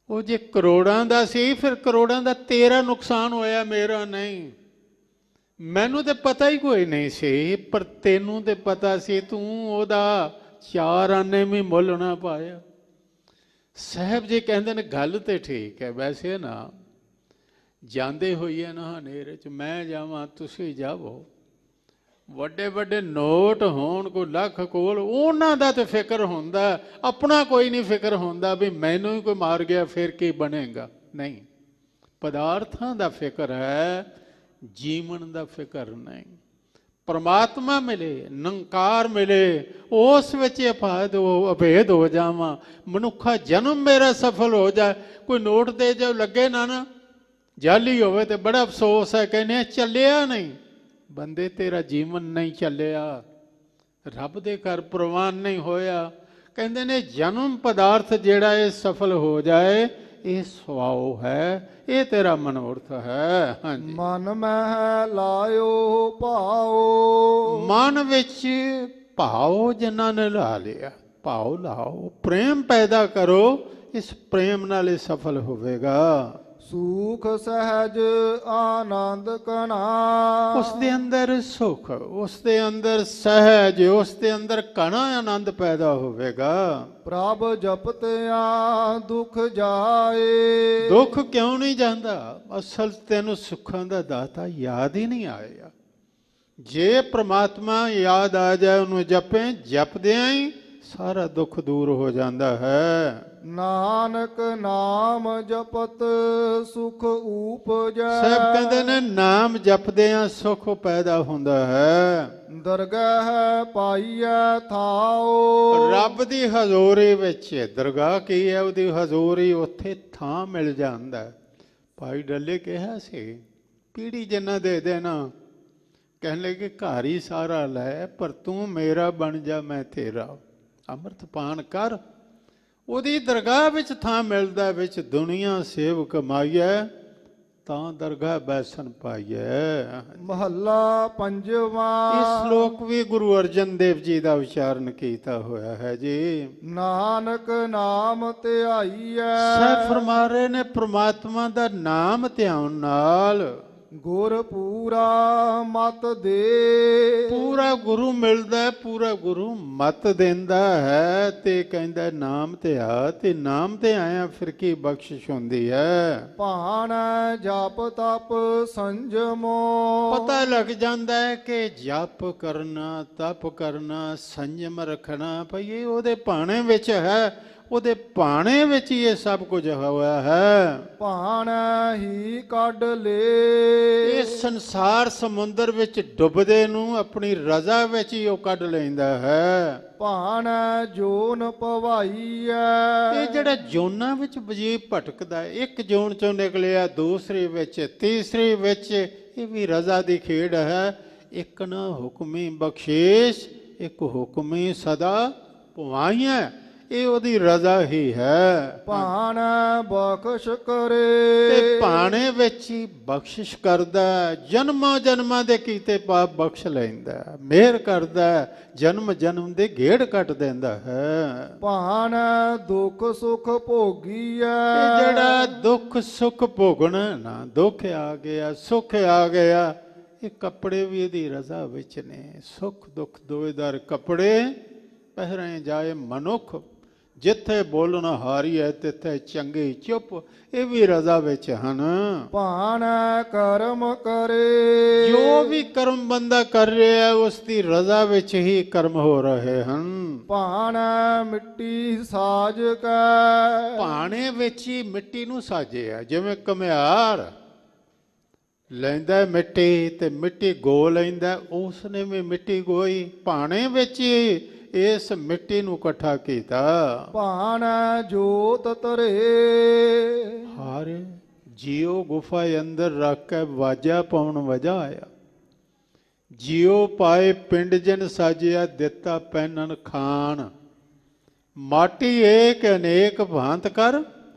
ਉਹ ਜੇ ਕਰੋੜਾਂ ਦਾ ਸੀ ਫਿਰ ਕਰੋੜਾਂ ਦਾ ਤੇਰਾ ਨੁਕਸਾਨ ਹੋਇਆ, ਮੇਰਾ ਨਹੀਂ। ਮੈਨੂੰ ਤੇ ਪਤਾ ਹੀ ਕੋਈ ਨਹੀਂ ਸੀ, ਪਰ ਤੈਨੂੰ ਤੇ ਪਤਾ ਸੀ, ਤੂੰ ਉਹਦਾ 4 ਆਨੇ ਵੀ ਮੁੱਲ ਨਾ ਪਾਇਆ। ਸਾਹਿਬ ਜੀ ਕਹਿੰਦੇ ਨੇ ਗੱਲ ਤੇ ਠੀਕ ਹੈ, ਵੈਸੇ ਨਾ ਜਾਂਦੇ ਹੋਈਏ ਨਾ ਹਨੇਰੇ 'ਚ ਮੈਂ ਜਾਵਾਂ ਤੁਸੀਂ ਜਾਵੋ, ਵੱਡੇ ਵੱਡੇ ਨੋਟ ਹੋਣ ਕੋਈ ਲੱਖ ਕੋਲ, ਉਹਨਾਂ ਦਾ ਤਾਂ ਫਿਕਰ ਹੁੰਦਾ, ਆਪਣਾ ਕੋਈ ਨਹੀਂ ਫਿਕਰ ਹੁੰਦਾ ਵੀ ਮੈਨੂੰ ਹੀ ਕੋਈ ਮਾਰ ਗਿਆ ਫਿਰ ਕੀ ਬਣੇਗਾ। ਨਹੀਂ, ਪਦਾਰਥਾਂ ਦਾ ਫਿਕਰ ਹੈ, ਜੀਵਨ ਦਾ ਫਿਕਰ ਨਹੀਂ। ਪਰਮਾਤਮਾ ਮਿਲੇ, ਨਿਰੰਕਾਰ ਮਿਲੇ, ਉਸ ਵਿੱਚ ਅਭੇਦ ਹੋ ਜਾਵਾਂ, ਮਨੁੱਖਾ ਜਨਮ ਮੇਰਾ ਸਫਲ ਹੋ ਜਾਏ। ਕੋਈ ਨੋਟ ਦੇ ਜੋ ਲੱਗੇ ਨਾ ਜਾਲੀ ਹੋਵੇ ਤੇ ਬੜਾ ਅਫਸੋਸ ਹੈ, ਕਹਿੰਦੇ ਚੱਲਿਆ ਨਹੀਂ। ਬੰਦੇ ਤੇਰਾ ਜੀਵਨ ਨਹੀਂ ਚੱਲਿਆ, ਰੱਬ ਦੇ ਘਰ ਪ੍ਰਵਾਨ ਨਹੀਂ ਹੋਇਆ। ਕਹਿੰਦੇ ਨੇ ਜਨਮ ਪਦਾਰਥ ਜਿਹੜਾ ਇਹ ਸਫਲ ਹੋ ਜਾਏ, ਇਹ ਸੁਆਓ ਹੈ, ਇਹ ਤੇਰਾ ਮਨੋਰਥ ਹੈ। ਹਾਂਜੀ, ਮਨ ਮਹਿ ਲਾਇਓ ਭਾਓ। ਮਨ ਵਿੱਚ ਭਾਵ ਜਿਨ੍ਹਾਂ ਨੇ ਲਾ ਲਿਆ, ਭਾਵ ਲਾਓ, ਪ੍ਰੇਮ ਪੈਦਾ ਕਰੋ, ਇਸ ਪ੍ਰੇਮ ਨਾਲ ਇਹ ਸਫਲ ਹੋਵੇਗਾ। ਸੂਖ ਸਹਿਜ ਆਨੰਦ ਕਣਾ। ਉਸ ਦੇ ਅੰਦਰ ਸੁਖ, ਉਸ ਦੇ ਅੰਦਰ ਸਹਿਜ, ਉਸ ਦੇ ਅੰਦਰ ਘਣਾ ਆਨੰਦ ਪੈਦਾ ਹੋਵੇਗਾ। ਪ੍ਰਭ ਜਪਤਿਆ ਦੁਖ ਜਾਏ। ਦੁੱਖ ਕਿਉਂ ਨਹੀਂ ਜਾਂਦਾ? ਅਸਲ ਤੈਨੂੰ ਸੁੱਖਾਂ ਦਾ ਦਾਤਾ ਯਾਦ ਹੀ ਨਹੀਂ ਆਇਆ। ਜੇ ਪ੍ਰਮਾਤਮਾ ਯਾਦ ਆ ਜਾਏ, ਉਹਨੂੰ ਜਪੇ, ਜਪਦਿਆਂ ਹੀ ਸਾਰਾ ਦੁੱਖ ਦੂਰ ਹੋ ਜਾਂਦਾ ਹੈ। ਨਾਨਕ ਨਾਮ ਜਪਤ ਸੁਖ ਊਪਜੈ। ਸਾਹਿਬ ਕਹਿੰਦੇ ਨੇ ਨਾਮ ਜਪਦਿਆਂ ਸੁਖ ਪੈਦਾ ਹੁੰਦਾ ਹੈ। ਦਰਗਾਹ ਪਾਈਐ ਥਾਓ। ਰੱਬ ਦੀ ਹਜ਼ੂਰੀ ਵਿੱਚ ਦਰਗਾਹ ਕੀ ਹੈ? ਉਹਦੀ ਹਜ਼ੂਰੀ, ਉੱਥੇ ਥਾਂ ਮਿਲ ਜਾਂਦਾ। ਭਾਈ ਡੱਲੇ ਕਿਹਾ ਸੀ, ਪੀੜੀ ਜਿੰਨਾ ਦੇ ਦੇਣਾ, ਕਹਿਣ ਲੱਗੇ ਘਰ ਹੀ ਸਾਰਾ ਲੈ, ਪਰ ਤੂੰ ਮੇਰਾ ਬਣ ਜਾ, ਮੈਂ ਤੇਰਾ। ਅੰਮ੍ਰਿਤ ਪਾਨ ਕਰ, ਉਹਦੀ ਦਰਗਾਹ ਵਿੱਚ ਥਾਂ ਮਿਲਦਾ। ਵਿੱਚ ਦੁਨੀਆ ਸੇਵ ਕਮਾਈਐ, ਤਾਂ ਦਰਗਾਹ ਬੈਸਨ ਪਾਈਐ। ਮਹੱਲਾ ਪੰਜਵਾਂ। ਇਸ ਸ਼ਲੋਕ ਵੀ ਗੁਰੂ ਅਰਜਨ ਦੇਵ ਜੀ ਦਾ ਉਚਾਰਨ ਕੀਤਾ ਹੋਇਆ ਹੈ ਜੀ। ਨਾਨਕ ਨਾਮ ਧਿਆਈਐ। ਸਾਹਿਬ ਫਰਮਾ ਰਹੇ ਨੇ, ਪ੍ਰਮਾਤਮਾ ਦਾ ਨਾਮ ਧਿਆਨ ਨਾਲ ਗੁਰ ਪੂਰਾ ਮਤ ਦੇ। ਪੂਰਾ ਗੁਰੂ ਮਿਲਦਾ, ਪੂਰਾ ਗੁਰੂ ਮਤ ਦਿੰਦਾ ਹੈ। ਤੇ ਕਹਿੰਦਾ ਨਾਮ ਧਿਆ, ਤੇ ਨਾਮ ਤੇ ਆਇਆ ਫਿਰ ਕੀ ਬਖਸ਼ਿਸ਼ ਹੁੰਦੀ ਹੈ। ਭਾਣ ਜਪ ਤਪ ਸੰਜਮੋ। ਪਤਾ ਲੱਗ ਜਾਂਦਾ ਹੈ ਕਿ ਜਪ ਕਰਨਾ, ਤਪ ਕਰਨਾ, ਸੰਜਮ ਰੱਖਣਾ ਭਈ ਇਹ ਉਹਦੇ ਭਾਣੇ ਵਿੱਚ ਹੈ, ਉਹਦੇ ਭਾਣੇ ਵਿੱਚ ਹੀ ਇਹ ਸਭ ਕੁਝ ਹੋਇਆ ਹੈ। ਭਾਣ ਹੀ ਕੱਢ ਲੇ। ਇਸ ਸੰਸਾਰ ਸਮੁੰਦਰ ਵਿੱਚ ਡੁੱਬਦੇ ਨੂੰ ਆਪਣੀ ਰਜ਼ਾ ਵਿੱਚ ਹੀ ਉਹ ਕੱਢ ਲੈਂਦਾ ਹੈ। ਭਾਣ ਜੋਨ ਭਵਾਈਐ। ਇਹ ਜਿਹੜਾ ਜੋਨਾਂ ਵਿੱਚ ਵਜੀਬ ਭਟਕਦਾ, ਇੱਕ ਜੋਨ ਚੋਂ ਨਿਕਲਿਆ ਦੂਸਰੀ ਵਿੱਚ, ਤੀਸਰੀ ਵਿੱਚ, ਇਹ ਵੀ ਰਜ਼ਾ ਦੀ ਖੇਡ ਹੈ। ਇੱਕ ਨਾ ਹੁਕਮੀ ਬਖਸ਼ਿਸ਼, ਇੱਕ ਹੁਕਮੀ ਸਦਾ ਭਵਾਈਆਂ, ਇਹ ਉਹਦੀ ਰਜ਼ਾ ਹੀ ਹੈ। ਭਾਣ ਬਖਸ਼ ਕਰੇ। ਤੇ ਭਾਣੇ ਵਿੱਚ ਹੀ ਬਖਸ਼ਿਸ਼ ਕਰਦਾ, ਜਨਮਾਂ ਜਨਮਾਂ ਦੇ ਕੀਤੇ ਪਾਪ ਬਖਸ਼ ਲੈਂਦਾ, ਮਿਹਰ ਕਰਦਾ, ਜਨਮ ਜਨਮ ਦੇ ਗੇੜ ਕੱਟ ਦਿੰਦਾ ਹੈ। ਭਾਣ ਦੁੱਖ ਸੁਖ ਭੋਗੀਐ। ਇਹ ਜਿਹੜਾ ਦੁੱਖ ਸੁੱਖ ਭੋਗਣਾ ਨਾ, ਦੁੱਖ ਆ ਗਿਆ, ਸੁੱਖ ਆ ਗਿਆ, ਇਹ ਕੱਪੜੇ ਵੀ ਇਹਦੀ ਰਜ਼ਾ ਵਿੱਚ ਨੇ। ਸੁੱਖ ਦੁੱਖ ਦੋਏਦਾਰ ਕੱਪੜੇ ਪਹਿਰੇ ਜਾਏ ਮਨੁੱਖ, ਜਿੱਥੇ ਬੋਲਣ ਹਾਰੀਐ ਤਿੱਥੇ ਚੰਗੀ ਚੁੱਪ, ਇਹ ਵੀ ਰਜ਼ਾ ਵਿੱਚ ਹਨ। ਭਾਣ ਕਰਮ ਕਰੇ। ਜੋ ਵੀ ਕਰਮ ਬੰਦਾ ਕਰ ਰਿਹਾ ਉਸ ਦੀ ਰਜ਼ਾ ਵਿੱਚ ਹੀ ਕਰਮ ਹੋ ਰਹੇ ਹਨ। ਭਾਣ ਮਿੱਟੀ ਸਾਜ ਕੈ। ਭਾਣੇ ਵਿੱਚ ਹੀ ਮਿੱਟੀ ਨੂੰ ਸਾਜਿਆ। ਜਿਵੇਂ ਘੁਮਿਆਰ ਲੈਂਦਾ ਮਿੱਟੀ ਤੇ ਮਿੱਟੀ ਗੋ ਲੈਂਦਾ, ਉਸ ਨੇ ਵੀ ਮਿੱਟੀ ਗੋਈ, ਭਾਣੇ ਵਿੱਚ ਹੀ ਇਸ ਮਿੱਟੀ ਨੂੰ ਇਕੱਠਾ ਕੀਤਾ। ਭਾਣ ਜੋਤ ਤਰੇ। ਹਰ ਜੀਉ ਗੁਫਾ ਅੰਦਰ ਰੱਖ ਕੇ ਵਾਜਾ ਪਾਉਣ ਵਜਾ ਆਇਆ। ਜੀਉ ਪਾਏ ਪਿੰਡ ਜਨ ਸਾਜਿਆ, ਦਿੱਤਾ ਪਹਿਨਨ ਖਾਨ। ਮਾਟੀ ਏਕ ਅਨੇਕ ਭਾਂਤ ਕਰ,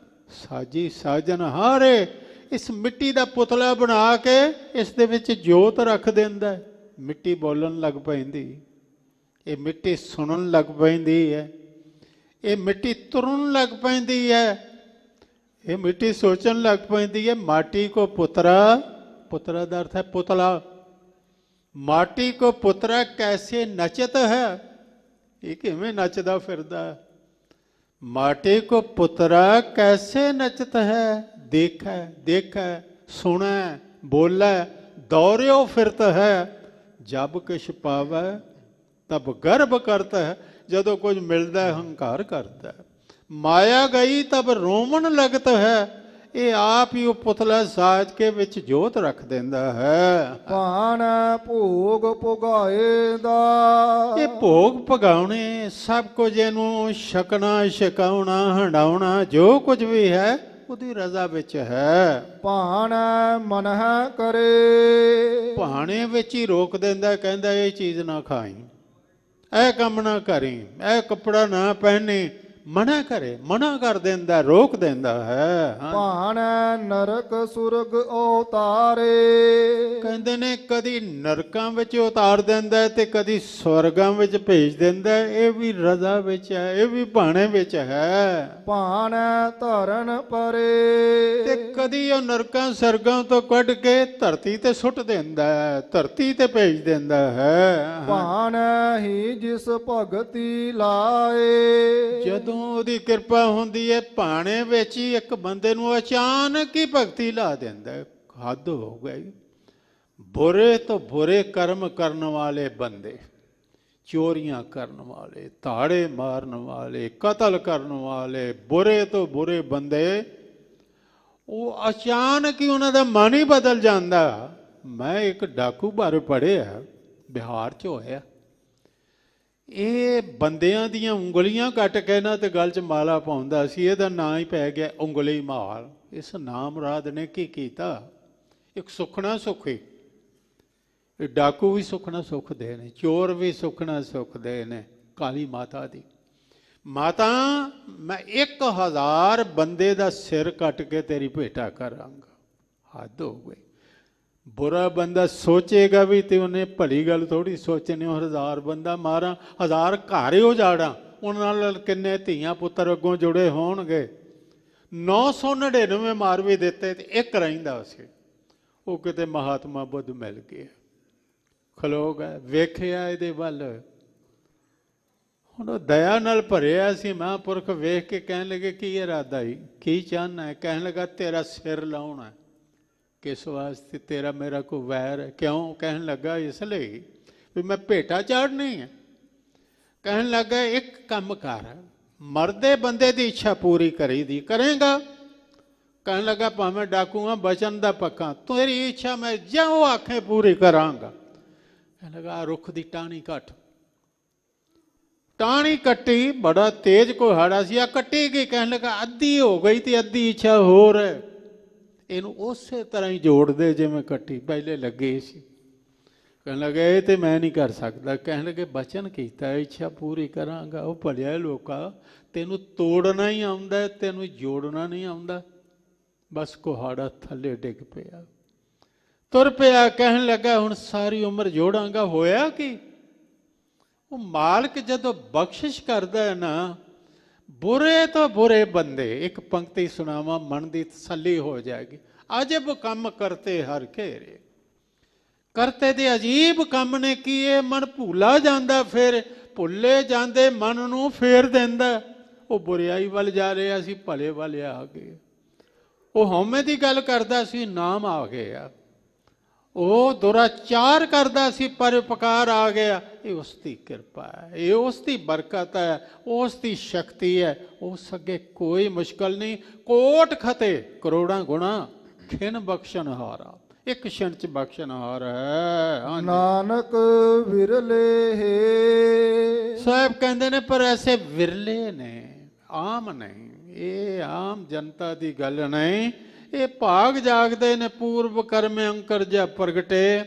ਸਾਜੀ ਸਾਜਨ ਹਾਰੇ। ਇਸ ਮਿੱਟੀ ਦਾ ਪੁਤਲਾ ਬਣਾ ਕੇ ਇਸ ਦੇ ਵਿੱਚ ਜੋਤ ਰੱਖ ਦਿੰਦਾ। ਮਿੱਟੀ ਬੋਲਣ ਲੱਗ ਪੈਂਦੀ, ਇਹ ਮਿੱਟੀ ਸੁਣਨ ਲੱਗ ਪੈਂਦੀ ਹੈ, ਇਹ ਮਿੱਟੀ ਤੁਰਨ ਲੱਗ ਪੈਂਦੀ ਹੈ, ਇਹ ਮਿੱਟੀ ਸੋਚਣ ਲੱਗ ਪੈਂਦੀ ਹੈ। ਮਾਟੀ ਕੋ ਪੁੱਤਰਾ, ਪੁੱਤਰਾ ਦਾ ਅਰਥ ਹੈ ਪੁਤਲਾ। ਮਾਟੀ ਕੋ ਪੁੱਤਰਾ ਕੈਸੇ ਨਚਤ ਹੈ, ਇਹ ਕਿਵੇਂ ਨੱਚਦਾ ਫਿਰਦਾ। ਮਾਟੀ ਕੋ ਪੁੱਤਰਾ ਕੈਸੇ ਨਚਤ ਹੈ, ਦੇਖੈ ਦੇਖੈ ਸੁਣੈ ਬੋਲੈ, ਦੌੜਿਓ ਫਿਰਤ ਹੈ। ਜਬ ਕਿਛ ਪਾਵੈ ਤਬ ਗਰਭ ਕਰਤਾ ਹੈ, ਜਦੋਂ ਕੁਝ ਮਿਲਦਾ ਹੈ ਹੰਕਾਰ ਕਰਦਾ ਹੈ। ਮਾਇਆ ਗਈ ਤਬ ਰੋਮਣ ਲਗਤ ਹੈ, ਇਹ ਆਪ ਹੀ ਉਹ ਪੁਤਲਾ ਸਾਜ ਕੇ ਵਿੱਚ ਜੋਤ ਰੱਖ ਦਿੰਦਾ ਹੈ। ਭਾਣ ਭੋਗ ਭੁਗਾਏ ਦਾ। ਇਹ ਭੋਗ ਭਗਾਉਣੇ ਸਭ ਕੁਝ, ਇਹਨੂੰ ਛਕਣਾ ਛਕਾਉਣਾ ਹੰਡਾਉਣਾ ਜੋ ਕੁਝ ਵੀ ਹੈ ਉਹਦੀ ਰਜ਼ਾ ਵਿੱਚ ਹੈ। ਭਾਣ ਮਨਹਿ ਕਰੇ। ਭਾਣੇ ਵਿੱਚ ਹੀ ਰੋਕ ਦਿੰਦਾ, ਕਹਿੰਦਾ ਇਹ ਚੀਜ਼ ਨਾ ਖਾਈ, ਇਹ ਕੰਮ ਨਾ ਕਰੀ, ਇਹ ਕੱਪੜਾ ਨਾ ਪਹਿਨੀ, ਮਨਾ ਕਰੇ, ਮਨਾ ਕਰ ਦਿੰਦਾ, ਰੋਕ ਦਿੰਦਾ ਹੈ। ਹਾਂ। ਭਾਣੈ ਨਰਕ ਸੁਰਗ ਉਤਾਰੇ। ਕਹਿੰਦੇ ਨੇ ਕਦੀ ਨਰਕਾਂ ਵਿੱਚ ਉਤਾਰ ਦਿੰਦਾ ਹੈ ਤੇ ਕਦੀ ਸਵਰਗਾਂ ਵਿੱਚ ਭੇਜ ਦਿੰਦਾ ਹੈ। ਇਹ ਵੀ ਰਜ਼ਾ ਵਿੱਚ ਹੈ, ਇਹ ਵੀ ਭਾਣੇ ਵਿੱਚ ਹੈ। ਭਾਣੈ ਧਰਨ ਪਰੇ। ਤੇ ਕਦੀ ਉਹ ਨਰਕਾਂ ਸਰਗਾਂ ਤੋਂ ਕੱਢ ਕੇ ਧਰਤੀ ਤੇ ਸੁੱਟ ਦਿੰਦਾ ਹੈ, ਧਰਤੀ ਤੇ ਭੇਜ ਦਿੰਦਾ ਹੈ। ਭਾਣੈ ਹੀ ਜਿਸ ਭਗਤੀ ਲਾਏ। ਜਦੋਂ ਉਹਦੀ ਕਿਰਪਾ ਹੁੰਦੀ ਹੈ, ਭਾਣੇ ਵਿੱਚ ਹੀ ਇੱਕ ਬੰਦੇ ਨੂੰ ਅਚਾਨਕ ਹੀ ਭਗਤੀ ਲਾ ਦਿੰਦਾ ਹੈ। ਹੱਦ ਹੋ ਗਈ। ਬੁਰੇ ਤੋਂ ਬੁਰੇ ਕਰਮ ਕਰਨ ਵਾਲੇ ਬੰਦੇ, ਚੋਰੀਆਂ ਕਰਨ ਵਾਲੇ, ਧਾੜੇ ਮਾਰਨ ਵਾਲੇ, ਕਤਲ ਕਰਨ ਵਾਲੇ, ਬੁਰੇ ਤੋਂ ਬੁਰੇ ਬੰਦੇ, ਉਹ ਅਚਾਨਕ ਹੀ ਉਹਨਾਂ ਦਾ ਮਨ ਹੀ ਬਦਲ ਜਾਂਦਾ। ਮੈਂ ਇੱਕ ਡਾਕੂ ਬਾਰੇ ਪੜ੍ਹਿਆ, ਬਿਹਾਰ 'ਚ ਹੋਇਆ। ਇਹ ਬੰਦਿਆਂ ਦੀਆਂ ਉਂਗਲੀਆਂ ਕੱਟ ਕੇ ਨਾ ਤੇ ਗਲ 'ਚ ਮਾਲਾ ਪਾਉਂਦਾ ਸੀ। ਇਹਦਾ ਨਾਂ ਹੀ ਪੈ ਗਿਆ ਉਂਗਲੀ ਮਾਲ। ਇਸ ਨਾਮ ਰਾਦ ਨੇ ਕੀ ਕੀਤਾ? ਇੱਕ ਸੁਖਣਾ ਸੁਖੀ। ਇਹ ਡਾਕੂ ਵੀ ਸੁਖਣਾ ਸੁਖਦੇ ਨੇ, ਚੋਰ ਵੀ ਸੁਖਣਾ ਸੁਖਦੇ ਨੇ। ਕਾਲੀ ਮਾਤਾ ਦੀ ਮਾਤਾ, ਮੈਂ 1000 ਬੰਦੇ ਦਾ ਸਿਰ ਕੱਟ ਕੇ ਤੇਰੀ ਭੇਟਾ ਕਰਾਂਗਾ। ਹੱਦ ਹੋ ਗਈ। ਬੁਰਾ ਬੰਦਾ ਸੋਚੇਗਾ ਵੀ ਤੇ ਉਹਨੇ ਭਲੀ ਗੱਲ ਥੋੜੀ ਸੋਚਣੀ। 1000 ਬੰਦਾ ਮਾਰਾਂ, 1000 ਘਰ ਹੀ ਉਜਾੜਾਂ, ਉਹਨਾਂ ਨਾਲ ਕਿੰਨੇ ਧੀਆਂ ਪੁੱਤਰ ਅੱਗੋਂ ਜੁੜੇ ਹੋਣਗੇ। 999 ਮਾਰ ਵੀ ਦਿੱਤੇ ਤੇ ਇੱਕ ਰਹਿੰਦਾ ਸੀ। ਉਹ ਕਿਤੇ ਮਹਾਤਮਾ ਬੁੱਧ ਮਿਲ ਗਿਆ, ਖਲੋ ਗਏ, ਵੇਖਿਆ ਇਹਦੇ ਵੱਲ। ਹੁਣ ਉਹ ਦਇਆ ਨਾਲ ਭਰਿਆ ਸੀ। ਮਹਾਂਪੁਰਖ ਵੇਖ ਕੇ ਕਹਿਣ ਲੱਗੇ, ਕੀ ਇਰਾਦਾ ਹੀ, ਕੀ ਚਾਹੁੰਦਾ ਹੈ? ਕਹਿਣ ਲੱਗਾ, ਤੇਰਾ ਸਿਰ ਲਾਉਣਾ। ਕਿਸ ਵਾਸਤੇ? ਤੇਰਾ ਮੇਰਾ ਕੋਈ ਵੈਰ ਹੈ? ਕਿਉਂ? ਕਹਿਣ ਲੱਗਾ, ਇਸ ਲਈ ਵੀ ਮੈਂ ਭੇਟਾ ਚਾੜਨੀ ਹੈ। ਕਹਿਣ ਲੱਗਾ, ਇੱਕ ਕੰਮ ਕਰ, ਮਰਦੇ ਬੰਦੇ ਦੀ ਇੱਛਾ ਪੂਰੀ ਕਰੀਦੀ, ਕਰੇਗਾ? ਕਹਿਣ ਲੱਗਾ, ਭਾਵੇਂ ਡਾਕੂ ਹਾਂ, ਬਚਨ ਦਾ ਪੱਕਾ, ਤੇਰੀ ਇੱਛਾ ਮੈਂ ਜਿਉਂ ਆਖੇ ਪੂਰੀ ਕਰਾਂਗਾ। ਕਹਿਣ ਲੱਗਾ, ਰੁੱਖ ਦੀ ਟਾਹਣੀ ਕੱਟ। ਟਾਹਣੀ ਕੱਟੀ, ਬੜਾ ਤੇਜ਼ ਕੁਹਾੜਾ ਸੀ, ਆ ਕੱਟੀ ਗਈ। ਕਹਿਣ ਲੱਗਾ, ਅੱਧੀ ਹੋ ਗਈ ਤੇ ਅੱਧੀ ਇੱਛਾ ਹੋਰ ਹੈ, ਇਹਨੂੰ ਉਸੇ ਤਰ੍ਹਾਂ ਹੀ ਜੋੜ ਦੇ ਜਿਵੇਂ ਕੱਟੀ ਪਹਿਲੇ ਲੱਗੇ ਸੀ। ਕਹਿਣ ਲੱਗੇ, ਇਹ ਤੇ ਮੈਂ ਨਹੀਂ ਕਰ ਸਕਦਾ। ਕਹਿਣ ਲੱਗੇ, ਬਚਨ ਕੀਤਾ, ਇੱਛਾ ਪੂਰੀ ਕਰਾਂਗਾ। ਉਹ ਭਲਿਆ ਲੋਕਾ, ਤੈਨੂੰ ਤੋੜਨਾ ਹੀ ਆਉਂਦਾ, ਤੈਨੂੰ ਜੋੜਨਾ ਨਹੀਂ ਆਉਂਦਾ। ਬਸ ਕੁਹਾੜਾ ਥੱਲੇ ਡਿੱਗ ਪਿਆ, ਤੁਰ ਪਿਆ। ਕਹਿਣ ਲੱਗਾ, ਹੁਣ ਸਾਰੀ ਉਮਰ ਜੋੜਾਂਗਾ। ਹੋਇਆ ਕੀ? ਉਹ ਮਾਲਕ ਜਦੋਂ ਬਖਸ਼ਿਸ਼ ਕਰਦਾ ਹੈ ਨਾ, ਬੁਰੇ ਤੋਂ ਬੁਰੇ ਬੰਦੇ, ਇੱਕ ਪੰਕਤੀ ਸੁਣਾਵਾਂ, ਮਨ ਦੀ ਤਸੱਲੀ ਹੋ ਜਾਏਗੀ। ਅਜਬ ਕੰਮ ਕਰਤੇ ਹਰ ਘੇਰੇ। ਕਰਤੇ ਦੇ ਅਜੀਬ ਕੰਮ ਨੇ ਕੀ ਇਹ ਮਨ ਭੁੱਲਾ ਜਾਂਦਾ, ਫਿਰ ਭੁੱਲੇ ਜਾਂਦੇ ਮਨ ਨੂੰ ਫੇਰ ਦਿੰਦਾ। ਉਹ ਬੁਰਿਆਈ ਵੱਲ ਜਾ ਰਿਹਾ ਸੀ, ਭਲੇ ਵੱਲ ਆ ਗਏ। ਉਹ ਹਉਮੈ ਦੀ ਗੱਲ ਕਰਦਾ ਸੀ, ਨਾਮ ਆ ਗਿਆ। ਉਹ ਦੁਰਾਚਾਰ ਕਰਦਾ ਸੀ, ਪਰਉਪਕਾਰ ਆ ਗਿਆ। ਇਹ ਉਸ ਦੀ ਕਿਰਪਾ ਹੈ, ਇਹ ਉਸ ਦੀ ਬਰਕਤ ਹੈ, ਉਸ ਦੀ ਸ਼ਕਤੀ ਹੈ। ਉਸ ਅੱਗੇ ਕੋਈ ਮੁਸ਼ਕਲ ਨਹੀਂ। ਕੋਟ ਖਤੇ ਕਰੋੜਾਂ ਗੁਣਾ, ਖਿਨ ਬਖਸ਼ਣ ਹਾਰਾ, ਇੱਕ ਛਿਣ ਚ ਬਖਸ਼ਣ ਹਾਰ ਹੈ। ਨਾਨਕ ਵਿਰਲੇ ਹੈ। ਸਾਹਿਬ ਕਹਿੰਦੇ ਨੇ, ਪਰ ਐਸੇ ਵਿਰਲੇ ਨੇ, ਆਮ ਨਹੀਂ। ਇਹ ਆਮ ਜਨਤਾ ਦੀ ਗੱਲ ਨਹੀਂ। ਇਹ ਭਾਗ ਜਾਗਦੇ ਨੇ, ਪੂਰਵ ਕਰਮ ਅੰਕਰ ਜਾ ਪ੍ਰਗਟੇ,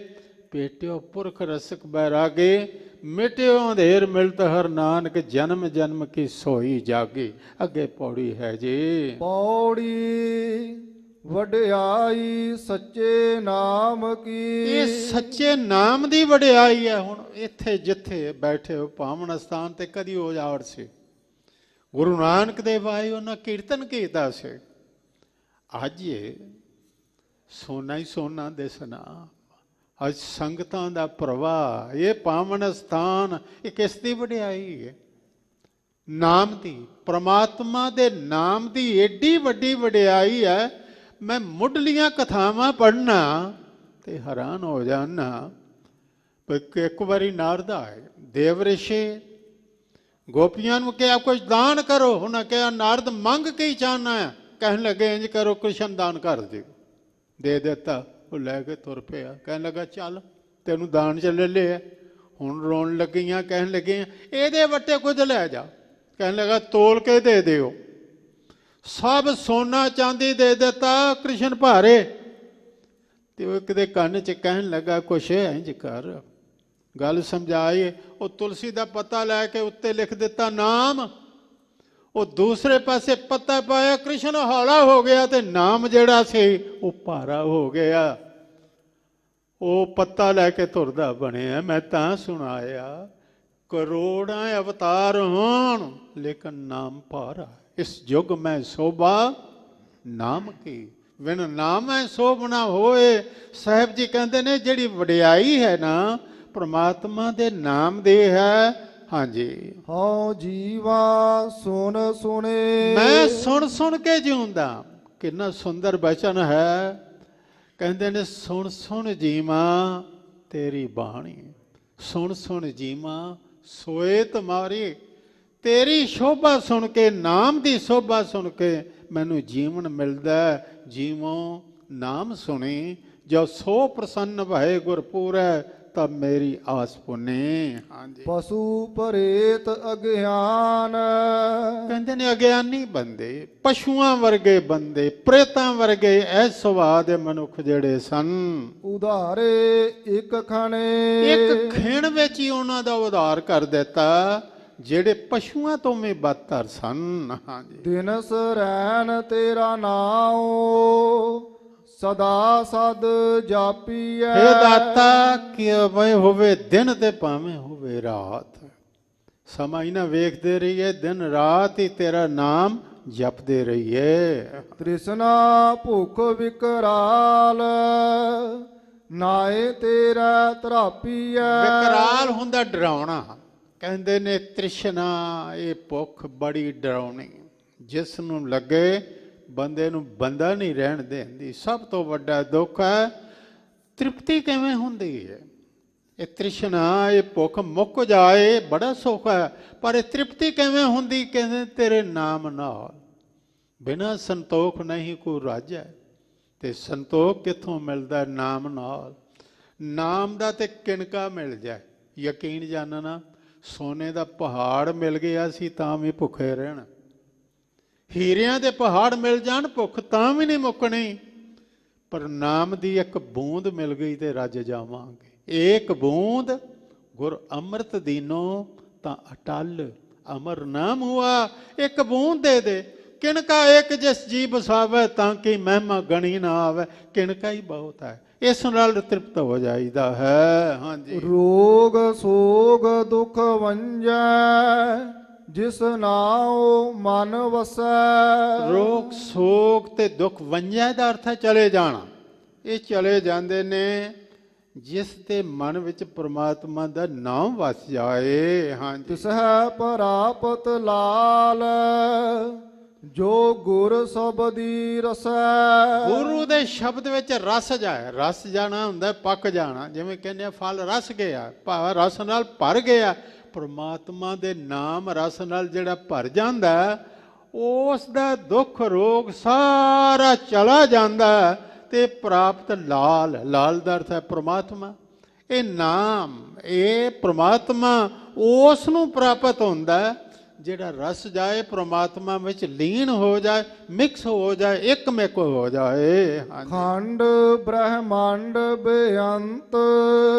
ਪੇਟਿਓ ਪੁਰਖ ਰਸਕ ਬੈਰਾਗੇ, ਮਿਟਿਓ ਅੰਧੇਰ ਮਿਲਤ ਹਰ ਨਾਨਕ, ਜਨਮ ਜਨਮ ਕੀ ਸੋਈ ਜਾਗੀ। ਅੱਗੇ ਪੌੜੀ ਹੈ ਜੀ। ਪੌੜੀ ਵਡਿਆਈ ਸੱਚੇ ਨਾਮ ਕੀ। ਇਹ ਸੱਚੇ ਨਾਮ ਦੀ ਵਡਿਆਈ ਹੈ। ਹੁਣ ਇੱਥੇ ਜਿੱਥੇ ਬੈਠੇ ਹੋ ਪਾਵਨ ਸਥਾਨ ਤੇ ਕਦੀ ਉਜਾੜ ਸੀ। ਗੁਰੂ ਨਾਨਕ ਦੇਵ ਆਏ, ਉਹਨਾਂ ਕੀਰਤਨ ਕੀਤਾ ਸੀ। ਅੱਜ ਇਹ ਸੋਨਾ ਹੀ ਸੋਨਾ ਦਿਸਣਾ। ਅੱਜ ਸੰਗਤਾਂ ਦਾ ਪ੍ਰਵਾਹ, ਇਹ ਪਾਵਨ ਸਥਾਨ, ਇਹ ਕਿਸ ਦੀ ਵਡਿਆਈ ਹੈ? ਨਾਮ ਦੀ, ਪ੍ਰਮਾਤਮਾ ਦੇ ਨਾਮ ਦੀ ਏਡੀ ਵੱਡੀ ਵਡਿਆਈ ਹੈ। ਮੈਂ ਮੁੱਢਲੀਆਂ ਕਥਾਵਾਂ ਪੜ੍ਹਨਾ ਤੇ ਹੈਰਾਨ ਹੋ ਜਾਣਾ। ਇੱਕ ਵਾਰੀ ਨਾਰਦ ਆਏ, ਦੇਵ ਰਿਸ਼ੀ, ਗੋਪੀਆਂ ਨੂੰ ਕਿਹਾ ਕੁਝ ਦਾਨ ਕਰੋ। ਉਹਨਾਂ ਕਿਹਾ, ਨਾਰਦ ਮੰਗ ਕੀ ਚਾਹਨਾ ਹੈ? ਕਹਿਣ ਲੱਗੇ, ਇੰਜ ਕਰੋ, ਕ੍ਰਿਸ਼ਨ ਦਾਨ ਕਰ ਦਿਓ। ਦੇ ਦਿੱਤਾ। ਉਹ ਲੈ ਕੇ ਤੁਰ ਪਿਆ। ਕਹਿਣ ਲੱਗਾ, ਚੱਲ ਤੈਨੂੰ ਦਾਨ ਚ ਲੈ ਲਿਆ। ਹੁਣ ਰੋਣ ਲੱਗੀਆਂ, ਕਹਿਣ ਲੱਗੀਆਂ, ਇਹਦੇ ਵੱਟੇ ਕੁਝ ਲੈ ਜਾ। ਕਹਿਣ ਲੱਗਾ, ਤੋਲ ਕੇ ਦੇ ਦਿਓ। ਸਭ ਸੋਨਾ ਚਾਂਦੀ ਦੇ ਦਿੱਤਾ, ਕ੍ਰਿਸ਼ਨ ਭਾਰੇ। ਤੇ ਉਹ ਕਿਤੇ ਕੰਨ ਚ ਕਹਿਣ ਲੱਗਾ, ਕੁਛ ਇੰਜ ਕਰ, ਗੱਲ ਸਮਝਾਈ। ਉਹ ਤੁਲਸੀ ਦਾ ਪੱਤਾ ਲੈ ਕੇ ਉੱਤੇ ਲਿਖ ਦਿੱਤਾ ਨਾਮ। ਉਹ ਦੂਸਰੇ ਪਾਸੇ ਪੱਤਾ ਪਾਇਆ, ਕ੍ਰਿਸ਼ਨ ਹੌਲਾ ਹੋ ਗਿਆ ਤੇ ਨਾਮ ਜਿਹੜਾ ਸੀ ਉਹ ਭਾਰਾ ਹੋ ਗਿਆ। ਉਹ ਪੱਤਾ ਲੈ ਕੇ ਤੁਰਦਾ ਬਣਿਆ। ਮੈਂ ਤਾਂ ਸੁਣਾਇਆ ਕਰੋੜਾਂ ਅਵਤਾਰ ਹੋਣ ਲੇਕਿਨ ਨਾਮ ਭਾਰਾ। ਇਸ ਯੁੱਗ ਮੈਂ ਸੋਭਾ ਨਾਮ ਕੀ, ਬਿਨ ਨਾਮੈ ਸੋਭ ਨਾ ਹੋਏ। ਸਾਹਿਬ ਜੀ ਕਹਿੰਦੇ ਨੇ ਜਿਹੜੀ ਵਡਿਆਈ ਹੈ ਨਾ ਪ੍ਰਮਾਤਮਾ ਦੇ ਨਾਮ ਦੀ ਹੈ। ਹਾਂਜੀ, ਹਉ ਜੀਵਾ ਸੁਨ ਸੁਣੇ। ਮੈਂ ਸੁਣ ਸੁਣ ਕੇ ਜਿਉਂਦਾ। ਕਿੰਨਾ ਸੁੰਦਰ ਬਚਨ ਹੈ। ਕਹਿੰਦੇ ਨੇ ਸੁਣ ਸੁਣ ਜੀਵਾਂ ਤੇਰੀ ਬਾਣੀ, ਸੁਣ ਸੁਣ ਜੀਵਾਂ ਸੋਏ ਤੁਮਾਰੀ। ਤੇਰੀ ਸ਼ੋਭਾ ਸੁਣ ਕੇ, ਨਾਮ ਦੀ ਸ਼ੋਭਾ ਸੁਣ ਕੇ ਮੈਨੂੰ ਜੀਵਨ ਮਿਲਦਾ। ਜੀਵੋ ਨਾਮ ਸੁਣੀ, ਜੋ ਸੋ ਪ੍ਰਸੰਨ ਭਏ ਗੁਰਪੂਰੈ, ਤਬ ਮੇਰੀ ਆਸ ਪੁੰਨੀ। ਹਾਂਜੀ, ਪਸ਼ੂ ਪਰੇਤ ਅਗਿਆਨ। ਕਹਿੰਦੇ ਨੇ ਅਗਿਆਨੀ ਬੰਦੇ, ਪਸ਼ੂਆਂ ਵਰਗੇ ਬੰਦੇ, ਪ੍ਰੇਤਾਂ ਵਰਗੇ ਇਹ ਸੁਭਾਅ ਦੇ ਮਨੁੱਖ ਜਿਹੜੇ ਸਨ, ਉਧਾਰੇ ਇੱਕ ਖਣੇ। ਇੱਕ ਖਿਣ ਵਿੱਚ ਹੀ ਉਹਨਾਂ ਦਾ ਉਧਾਰ ਕਰ ਦਿੱਤਾ ਜਿਹੜੇ ਪਸ਼ੂਆਂ ਤੋਂ ਵੀ ਬਦਤਰ ਸਨ। ਹਾਂਜੀ, ਦਿਨ ਸਰੈਣ ਤੇਰਾ ਨਾਉ, ਸਦਾ ਸਦ ਜਾਪੀਐ। ਇਹ ਦਾਤਾ ਕਿ ਭਾਵੇਂ ਹੋਵੇ ਦਿਨ ਤੇ ਭਾਵੇਂ ਹੋਵੇ ਰਾਤ, ਸਮਾਂ ਹੀ ਨਾ ਵੇਖਦੇ ਰਹੀਏ, ਦਿਨ ਰਾਤ ਹੀ ਤੇਰਾ ਨਾਮ ਜਪਦੇ ਰਹੀਏ। ਤ੍ਰਿਸ਼ਨਾ ਭੁਖ ਵਿਕਰਾਲ, ਨਾਏ ਤੇਰਾ ਤਰਾਪੀਐ। ਵਿਕਰਾਲ ਹੁੰਦਾ ਡਰਾਉਣਾ। ਕਹਿੰਦੇ ਨੇ ਤ੍ਰਿਸ਼ਨਾ, ਇਹ ਭੁੱਖ ਬੜੀ ਡਰਾਉਣੀ, ਜਿਸ ਨੂੰ ਲੱਗੇ ਬੰਦੇ ਨੂੰ ਬੰਦਾ ਨਹੀਂ ਰਹਿਣ ਦਿੰਦੀ। ਸਭ ਤੋਂ ਵੱਡਾ ਦੁੱਖ ਹੈ ਤ੍ਰਿਪਤੀ ਕਿਵੇਂ ਹੁੰਦੀ ਹੈ। ਇਹ ਤ੍ਰਿਸ਼ਨਾ, ਇਹ ਭੁੱਖ ਮੁੱਕ ਜਾਏ ਬੜਾ ਸੁੱਖ ਹੈ, ਪਰ ਇਹ ਤ੍ਰਿਪਤੀ ਕਿਵੇਂ ਹੁੰਦੀ। ਕਹਿੰਦੇ ਤੇਰੇ ਨਾਮ ਨਾਲ ਬਿਨਾਂ ਸੰਤੋਖ ਨਹੀਂ ਕੋਈ ਰਾਜਾ। ਤੇ ਸੰਤੋਖ ਕਿੱਥੋਂ ਮਿਲਦਾ? ਨਾਮ ਨਾਲ। ਨਾਮ ਦਾ ਤੇ ਕਿਣਕਾ ਮਿਲ ਜਾਏ, ਯਕੀਨ ਜਾਣਨਾ, ਸੋਨੇ ਦਾ ਪਹਾੜ ਮਿਲ ਗਿਆ ਸੀ ਤਾਂ ਵੀ ਭੁੱਖੇ ਰਹਿਣਾ। ਹੀਰਿਆਂ ਦੇ ਪਹਾੜ ਮਿਲ ਜਾਣ ਭੁੱਖ ਤਾਂ ਵੀ ਨਹੀਂ ਮੁੱਕਣੀ, ਪਰ ਨਾਮ ਦੀ ਇੱਕ ਬੂੰਦ ਮਿਲ ਗਈ ਤੇ ਰੱਜ ਜਾਵਾਂਗੇ। ਏਕ ਬੂੰਦ ਗੁਰ ਅੰਮ੍ਰਿਤ ਦੀਨੋ ਤਾਂ ਅਟਲ ਅਮਰ ਨਾਮ ਹੁਆ। ਇੱਕ ਬੂੰਦ ਦੇ ਦੇ, ਕਿਣਕਾ ਇੱਕ ਜਿਸ ਜੀ ਬਸਾਵੇ, ਤਾਂ ਕਿ ਮਹਿਮਾ ਗਣੀ ਨਾ ਆਵੇ। ਕਿਣਕਾ ਹੀ ਬਹੁਤ ਹੈ, ਇਸ ਨਾਲ ਤ੍ਰਿਪਤ ਹੋ ਜਾਈਦਾ ਹੈ। ਹਾਂਜੀ, ਰੋਗ ਸੋਗ ਦੁਖ ਵੰਜੈ, ਜਿਸ ਨਾਉ ਮਨ ਵਸੈ। ਰੋਗ ਸੋਗ ਤੇ ਦੁੱਖ ਵੰਜੈ ਦਾ ਅਰਥ ਹੈ ਚਲੇ ਜਾਣਾ। ਇਹ ਚਲੇ ਜਾਂਦੇ ਨੇ ਜਿਸ ਦੇ ਮਨ ਵਿੱਚ ਪ੍ਰਮਾਤਮਾ ਦਾ ਨਾਮ ਵਸ ਜਾਏ। ਹਾਂਜੀ, ਤਿਸਹਿ ਪ੍ਰਾਪਤ ਲਾਲ, ਜੋ ਗੁਰ ਸ਼ਬਦੀ ਰਸੈ। ਗੁਰੂ ਦੇ ਸ਼ਬਦ ਵਿੱਚ ਰਸ ਜਾਏ। ਰਸ ਜਾਣਾ ਹੁੰਦਾ ਪੱਕ ਜਾਣਾ। ਜਿਵੇਂ ਕਹਿੰਦੇ ਆ ਫਲ ਰਸ ਗਿਆ, ਭਾਵ ਰਸ ਨਾਲ ਭਰ ਗਿਆ। ਪ੍ਰਮਾਤਮਾ ਦੇ ਨਾਮ ਰਸ ਨਾਲ ਜਿਹੜਾ ਭਰ ਜਾਂਦਾ, ਉਸ ਦਾ ਦੁੱਖ ਰੋਗ ਸਾਰਾ ਚਲਾ ਜਾਂਦਾ। ਤੇ ਪ੍ਰਾਪਤ ਲਾਲ, ਲਾਲ ਦਾ ਅਰਥ ਹੈ ਪ੍ਰਮਾਤਮਾ। ਇਹ ਨਾਮ, ਇਹ ਪ੍ਰਮਾਤਮਾ ਉਸ ਨੂੰ ਪ੍ਰਾਪਤ ਹੁੰਦਾ ਜਿਹੜਾ ਰਸ ਜਾਏ, ਪ੍ਰਮਾਤਮਾ ਵਿੱਚ ਲੀਨ ਹੋ ਜਾਏ, ਮਿਕਸ ਹੋ ਜਾਏ, ਇੱਕ ਮਿਕ ਹੋ ਜਾਏ। ਖੰਡ ਬ੍ਰਹਮੰਡ ਬੇਅੰਤ,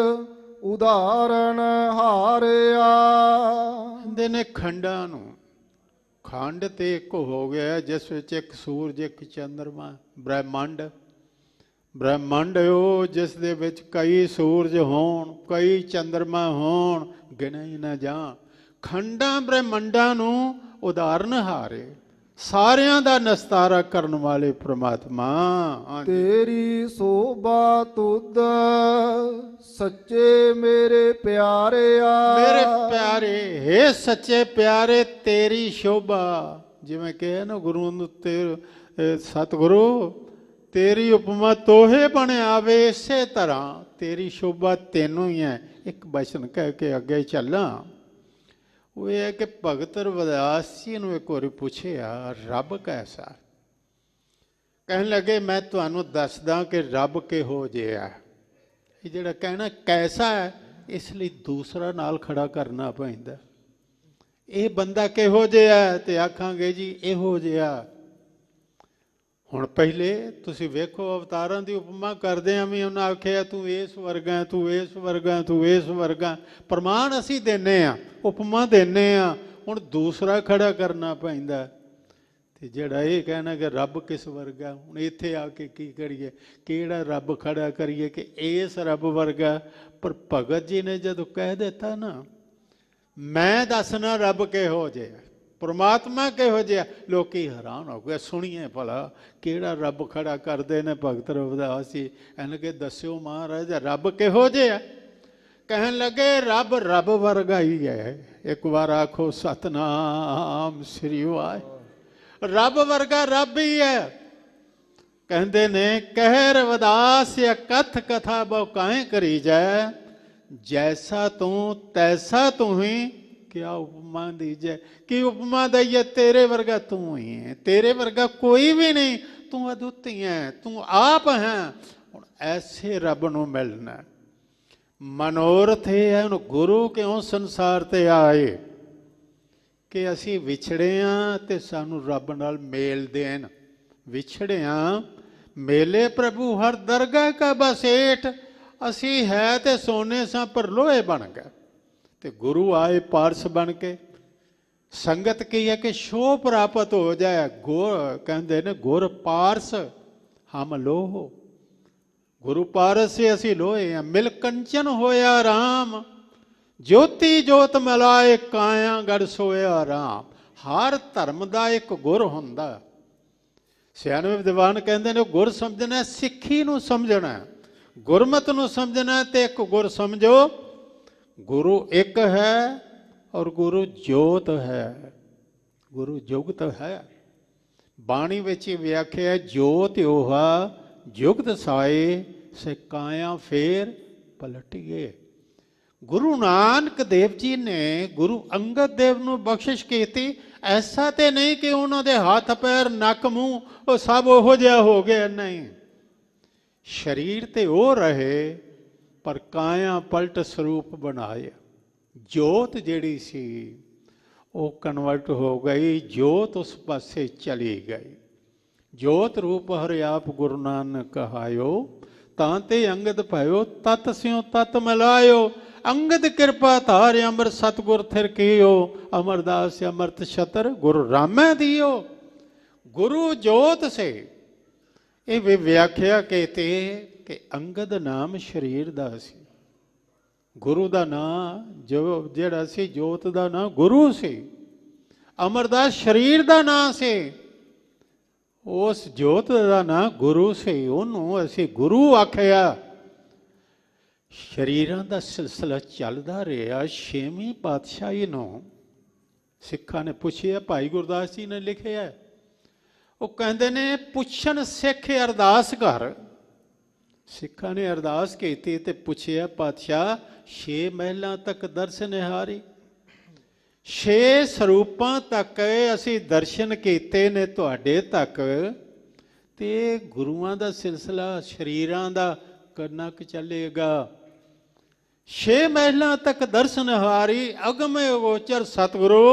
ਉਦਾਹਰਣ ਹਾਰਿਆ। ਕਹਿੰਦੇ ਨੇ ਖੰਡਾਂ ਨੂੰ, ਖੰਡ ਤੇ ਇੱਕ ਹੋ ਗਿਆ ਜਿਸ ਵਿੱਚ ਇੱਕ ਸੂਰਜ ਇੱਕ ਚੰਦਰਮਾ। ਬ੍ਰਹਮੰਡ, ਬ੍ਰਹਮੰਡ ਉਹ ਜਿਸ ਦੇ ਵਿੱਚ ਕਈ ਸੂਰਜ ਹੋਣ, ਕਈ ਚੰਦਰਮਾ ਹੋਣ, ਗਿਣੇ ਹੀ ਨਾ ਜਾਣ। ਖੰਡਾਂ ਬ੍ਰਹਮੰਡਾਂ ਨੂੰ ਉਦਾਹਰਨ ਹਾਰੇ, ਸਾਰਿਆਂ ਦਾ ਨਿਸਤਾਰਾ ਕਰਨ ਵਾਲੇ ਪ੍ਰਮਾਤਮਾ। ਤੇਰੀ ਸੋਭਾ ਤੁਧ, ਸੱਚੇ ਮੇਰੇ ਪਿਆਰਿਆ। ਮੇਰੇ ਪਿਆਰੇ, ਹੇ ਸੱਚੇ ਪਿਆਰੇ, ਤੇਰੀ ਸ਼ੋਭਾ। ਜਿਵੇਂ ਕਹੇ ਨਾ ਗੁਰੂ ਨੂੰ, ਸਤਿਗੁਰੂ ਤੇਰੀ ਉਪਮਾ ਤੋਹੇ ਬਣ ਆਵੇ, ਇਸੇ ਤਰ੍ਹਾਂ ਤੇਰੀ ਸ਼ੋਭਾ ਤੈਨੂੰ ਹੀ ਹੈ। ਇੱਕ ਬਚਨ ਕਹਿ ਕੇ ਅੱਗੇ ਚੱਲਾਂ। ਉਹ ਇਹ ਹੈ ਕਿ ਭਗਤ ਰਵਿਦਾਸ ਜੀ ਨੂੰ ਇੱਕ ਵਾਰੀ ਪੁੱਛਿਆ ਰੱਬ ਕੈਸਾ। ਕਹਿਣ ਲੱਗੇ ਮੈਂ ਤੁਹਾਨੂੰ ਦੱਸਦਾ ਕਿ ਰੱਬ ਕਿਹੋ ਜਿਹਾ। ਇਹ ਜਿਹੜਾ ਕਹਿਣਾ ਕੈਸਾ ਹੈ, ਇਸ ਲਈ ਦੂਸਰਾ ਨਾਲ ਖੜਾ ਕਰਨਾ ਪੈਂਦਾ। ਇਹ ਬੰਦਾ ਕਿਹੋ ਜਿਹਾ ਤੇ ਆਖਾਂਗੇ ਜੀ ਇਹੋ ਜਿਹਾ। ਹੁਣ ਪਹਿਲੇ ਤੁਸੀਂ ਵੇਖੋ ਅਵਤਾਰਾਂ ਦੀ ਉਪਮਾ ਕਰਦੇ ਆਂ ਵੀ ਉਹਨਾਂ ਆਖਿਆ ਤੂੰ ਇਸ ਵਰਗਾ, ਤੂੰ ਇਸ ਵਰਗਾ, ਤੂੰ ਇਸ ਵਰਗਾ। ਪ੍ਰਮਾਣ ਅਸੀਂ ਦਿੰਦੇ ਹਾਂ, ਉਪਮਾ ਦਿੰਦੇ ਹਾਂ। ਹੁਣ ਦੂਸਰਾ ਖੜਾ ਕਰਨਾ ਪੈਂਦਾ। ਤੇ ਜਿਹੜਾ ਇਹ ਕਹਿਣਾ ਕਿ ਰੱਬ ਕਿਸ ਵਰਗਾ, ਹੁਣ ਇੱਥੇ ਆ ਕੇ ਕੀ ਕਰੀਏ, ਕਿਹੜਾ ਰੱਬ ਖੜਾ ਕਰੀਏ ਕਿ ਇਸ ਰੱਬ ਵਰਗਾ। ਪਰ ਭਗਤ ਜੀ ਨੇ ਜਦੋਂ ਕਹਿ ਦਿੱਤਾ ਨਾ, ਮੈਂ ਦੱਸਣਾ ਰੱਬ ਕਿਹੋ ਜਿਹਾ, ਪਰਮਾਤਮਾ ਕਿਹੋ ਜਿਹਾ, ਲੋਕੀ ਹੈਰਾਨ ਹੋ ਗਏ। ਸੁਣੀਏ ਭਲਾ ਕਿਹੜਾ ਰੱਬ ਖੜਾ ਕਰਦੇ ਨੇ ਭਗਤ ਰਵਿਦਾਸ ਜੀ। ਇਹਨਾਂ ਕਿ ਦੱਸਿਓ ਮਹਾਰਾਜ ਰੱਬ ਕਿਹੋ ਜਿਹਾ। ਕਹਿਣ ਲੱਗੇ ਰੱਬ ਰੱਬ ਵਰਗਾ ਹੀ ਹੈ। ਇੱਕ ਵਾਰ ਆਖੋ ਸਤਨਾਮ ਸ੍ਰੀ ਵਾਹਿਗੁਰੂ। ਰੱਬ ਵਰਗਾ ਰੱਬ ਹੀ ਹੈ। ਕਹਿੰਦੇ ਨੇ ਕਹਿ ਰਵਿਦਾਸ ਕਥ ਕਥਾ ਬਹੁ ਕਾਹੇ ਕਰੀ ਜੈ, ਜੈਸਾ ਤੂੰ ਤੈਸਾ ਤੂੰ ਹੀ, ਕਿਆ ਉਪਮਾ ਦੀਜੈ। ਕੀ ਉਪਮਾ ਦਈਏ, ਤੇਰੇ ਵਰਗਾ ਤੂੰ ਹੀ ਹੈ, ਤੇਰੇ ਵਰਗਾ ਕੋਈ ਵੀ ਨਹੀਂ, ਤੂੰ ਅਦੁੱਤੀ ਹੈ, ਤੂੰ ਆਪ ਹੈ। ਹੁਣ ਐਸੇ ਰੱਬ ਨੂੰ ਮਿਲਣਾ ਮਨੋਰਥ ਇਹ ਹੈ। ਹੁਣ ਗੁਰੂ ਕਿਉਂ ਸੰਸਾਰ ਤੇ ਆਏ ਕਿ ਅਸੀਂ ਵਿਛੜੇ ਹਾਂ ਤੇ ਸਾਨੂੰ ਰੱਬ ਨਾਲ ਮੇਲ ਦੇਣ। ਵਿਛੜੇ ਹਾਂ ਮੇਲੇ ਪ੍ਰਭੂ ਹਰ ਦਰਗਾਹ ਕਾ ਬਸੇਠ। ਅਸੀਂ ਹੈ ਤੇ ਸੋਨੇ ਸਾਂ ਪਰ ਲੋਹੇ ਬਣ ਗਏ। ਤੇ ਗੁਰੂ ਆਏ ਪਾਰਸ ਬਣ ਕੇ। ਸੰਗਤ ਕੀ ਹੈ ਕਿ ਸ਼ੋਅ ਪ੍ਰਾਪਤ ਹੋ ਜਾਏ। ਗੁਰ ਕਹਿੰਦੇ ਨੇ ਗੁਰ ਪਾਰਸ ਹਮ ਲੋਹ। ਗੁਰੂ ਪਾਰਸ ਸੇ ਅਸੀਂ ਲੋਹੇ ਹਾਂ। ਮਿਲ ਕੰਚਨ ਹੋਇਆ ਰਾਮ, ਜੋਤੀ ਜੋਤ ਮਿਲਾਏ ਕਾਇਆ ਗੜ ਸੋਇਆ ਰਾਮ। ਹਰ ਧਰਮ ਦਾ ਇੱਕ ਗੁਰ ਹੁੰਦਾ। ਸਿਆਣੇ ਵਿਦਵਾਨ ਕਹਿੰਦੇ ਨੇ ਗੁਰ ਸਮਝਣਾ ਸਿੱਖੀ ਨੂੰ ਸਮਝਣਾ, ਗੁਰਮਤ ਨੂੰ ਸਮਝਣਾ। ਤੇ ਇੱਕ ਗੁਰ ਸਮਝੋ, ਗੁਰੂ ਇੱਕ ਹੈ ਔਰ ਗੁਰੂ ਜੋਤ ਹੈ, ਗੁਰੂ ਜੁਗਤ ਹੈ। ਬਾਣੀ ਵਿੱਚ ਹੀ ਵਿਆਖਿਆ ਜੋਤ ਉਹਾ ਜੁਗਤ ਸਾਏ, ਸੇ ਕਾਇਆ ਫੇਰ ਪਲਟੀਏ। ਗੁਰੂ ਨਾਨਕ ਦੇਵ ਜੀ ਨੇ ਗੁਰੂ ਅੰਗਦ ਦੇਵ ਨੂੰ ਬਖਸ਼ਿਸ਼ ਕੀਤੀ। ਐਸਾ ਤੇ ਨਹੀਂ ਕਿ ਉਹਨਾਂ ਦੇ ਹੱਥ ਪੈਰ ਨੱਕ ਮੂੰਹ ਉਹ ਸਭ ਉਹੋ ਜਿਹਾ ਹੋ ਗਿਆ, ਨਹੀਂ। ਸਰੀਰ ਤੇ ਉਹ ਰਹੇ ਪਰ ਕਾਇਆ ਪਲਟ ਸਰੂਪ ਬਣਾਇਆ। ਜੋਤ ਜਿਹੜੀ ਸੀ ਉਹ ਕਨਵਰਟ ਹੋ ਗਈ, ਜੋਤ ਉਸ ਪਾਸੇ ਚਲੀ ਗਈ। ਜੋਤ ਰੂਪ ਹਰਿ ਆਪ ਗੁਰੂ ਨਾਨਕ ਕਹਾਇਓ, ਤਾਂ ਤੇ ਅੰਗਦ ਭਇਓ ਤਤ ਸਿਉ ਤਤ ਮਿਲਾਇਓ। ਅੰਗਦ ਕਿਰਪਾ ਧਾਰ ਅਮਰ ਸਤਗੁਰ ਥਿਰ ਕੀਓ, ਅਮਰਦਾਸ ਅਮਰਤ ਛਤਰ ਗੁਰੂ ਰਾਮੈ ਦਿਓ। ਗੁਰੂ ਜੋਤ ਸੇ ਇਹ ਵੀ ਵਿਆਖਿਆ ਕੀਤੀ ਕਿ ਅੰਗਦ ਨਾਮ ਸਰੀਰ ਦਾ ਸੀ, ਗੁਰੂ ਦਾ ਨਾਂ ਜਿਹੜਾ ਸੀ ਜੋਤ ਦਾ ਨਾਂ ਗੁਰੂ ਸੀ, ਅਮਰਦਾਸ ਸਰੀਰ ਦਾ ਨਾਂ ਸੀ, ਉਸ ਜੋਤ ਦਾ ਨਾਂ ਗੁਰੂ ਸੀ। ਉਹਨੂੰ ਅਸੀਂ ਗੁਰੂ ਆਖਿਆ। ਸਰੀਰਾਂ ਦਾ ਸਿਲਸਿਲਾ ਚੱਲਦਾ ਰਿਹਾ। ਛੇਵੀਂ ਪਾਤਸ਼ਾਹੀ ਨੂੰ ਸਿੱਖਾਂ ਨੇ ਪੁੱਛਿਆ, ਭਾਈ ਗੁਰਦਾਸ ਜੀ ਨੇ ਲਿਖਿਆ, ਉਹ ਕਹਿੰਦੇ ਨੇ ਪੁੱਛਣ ਸਿੱਖ ਅਰਦਾਸ ਕਰ। ਸਿੱਖਾਂ ਨੇ ਅਰਦਾਸ ਕੀਤੀ ਤੇ ਪੁੱਛਿਆ, ਪਾਤਸ਼ਾਹ 6 ਮਹਿਲਾਂ ਤੱਕ ਦਰਸ਼ਨ ਨਿਹਾਰੀ, 6 ਸਰੂਪਾਂ ਤੱਕ ਅਸੀਂ ਦਰਸ਼ਨ ਕੀਤੇ ਨੇ ਤੁਹਾਡੇ ਤੱਕ, ਤੇ ਗੁਰੂਆਂ ਦਾ ਸਿਲਸਿਲਾ ਸਰੀਰਾਂ ਦਾ ਕਰਨਾ ਕਿ ਚੱਲੇਗਾ। 6 ਮਹਿਲਾਂ ਤੱਕ ਦਰਸ਼ਨ ਹਾਰੀ, ਅਗਮੇ ਗੋਚਰ ਸਤਿਗੁਰੂ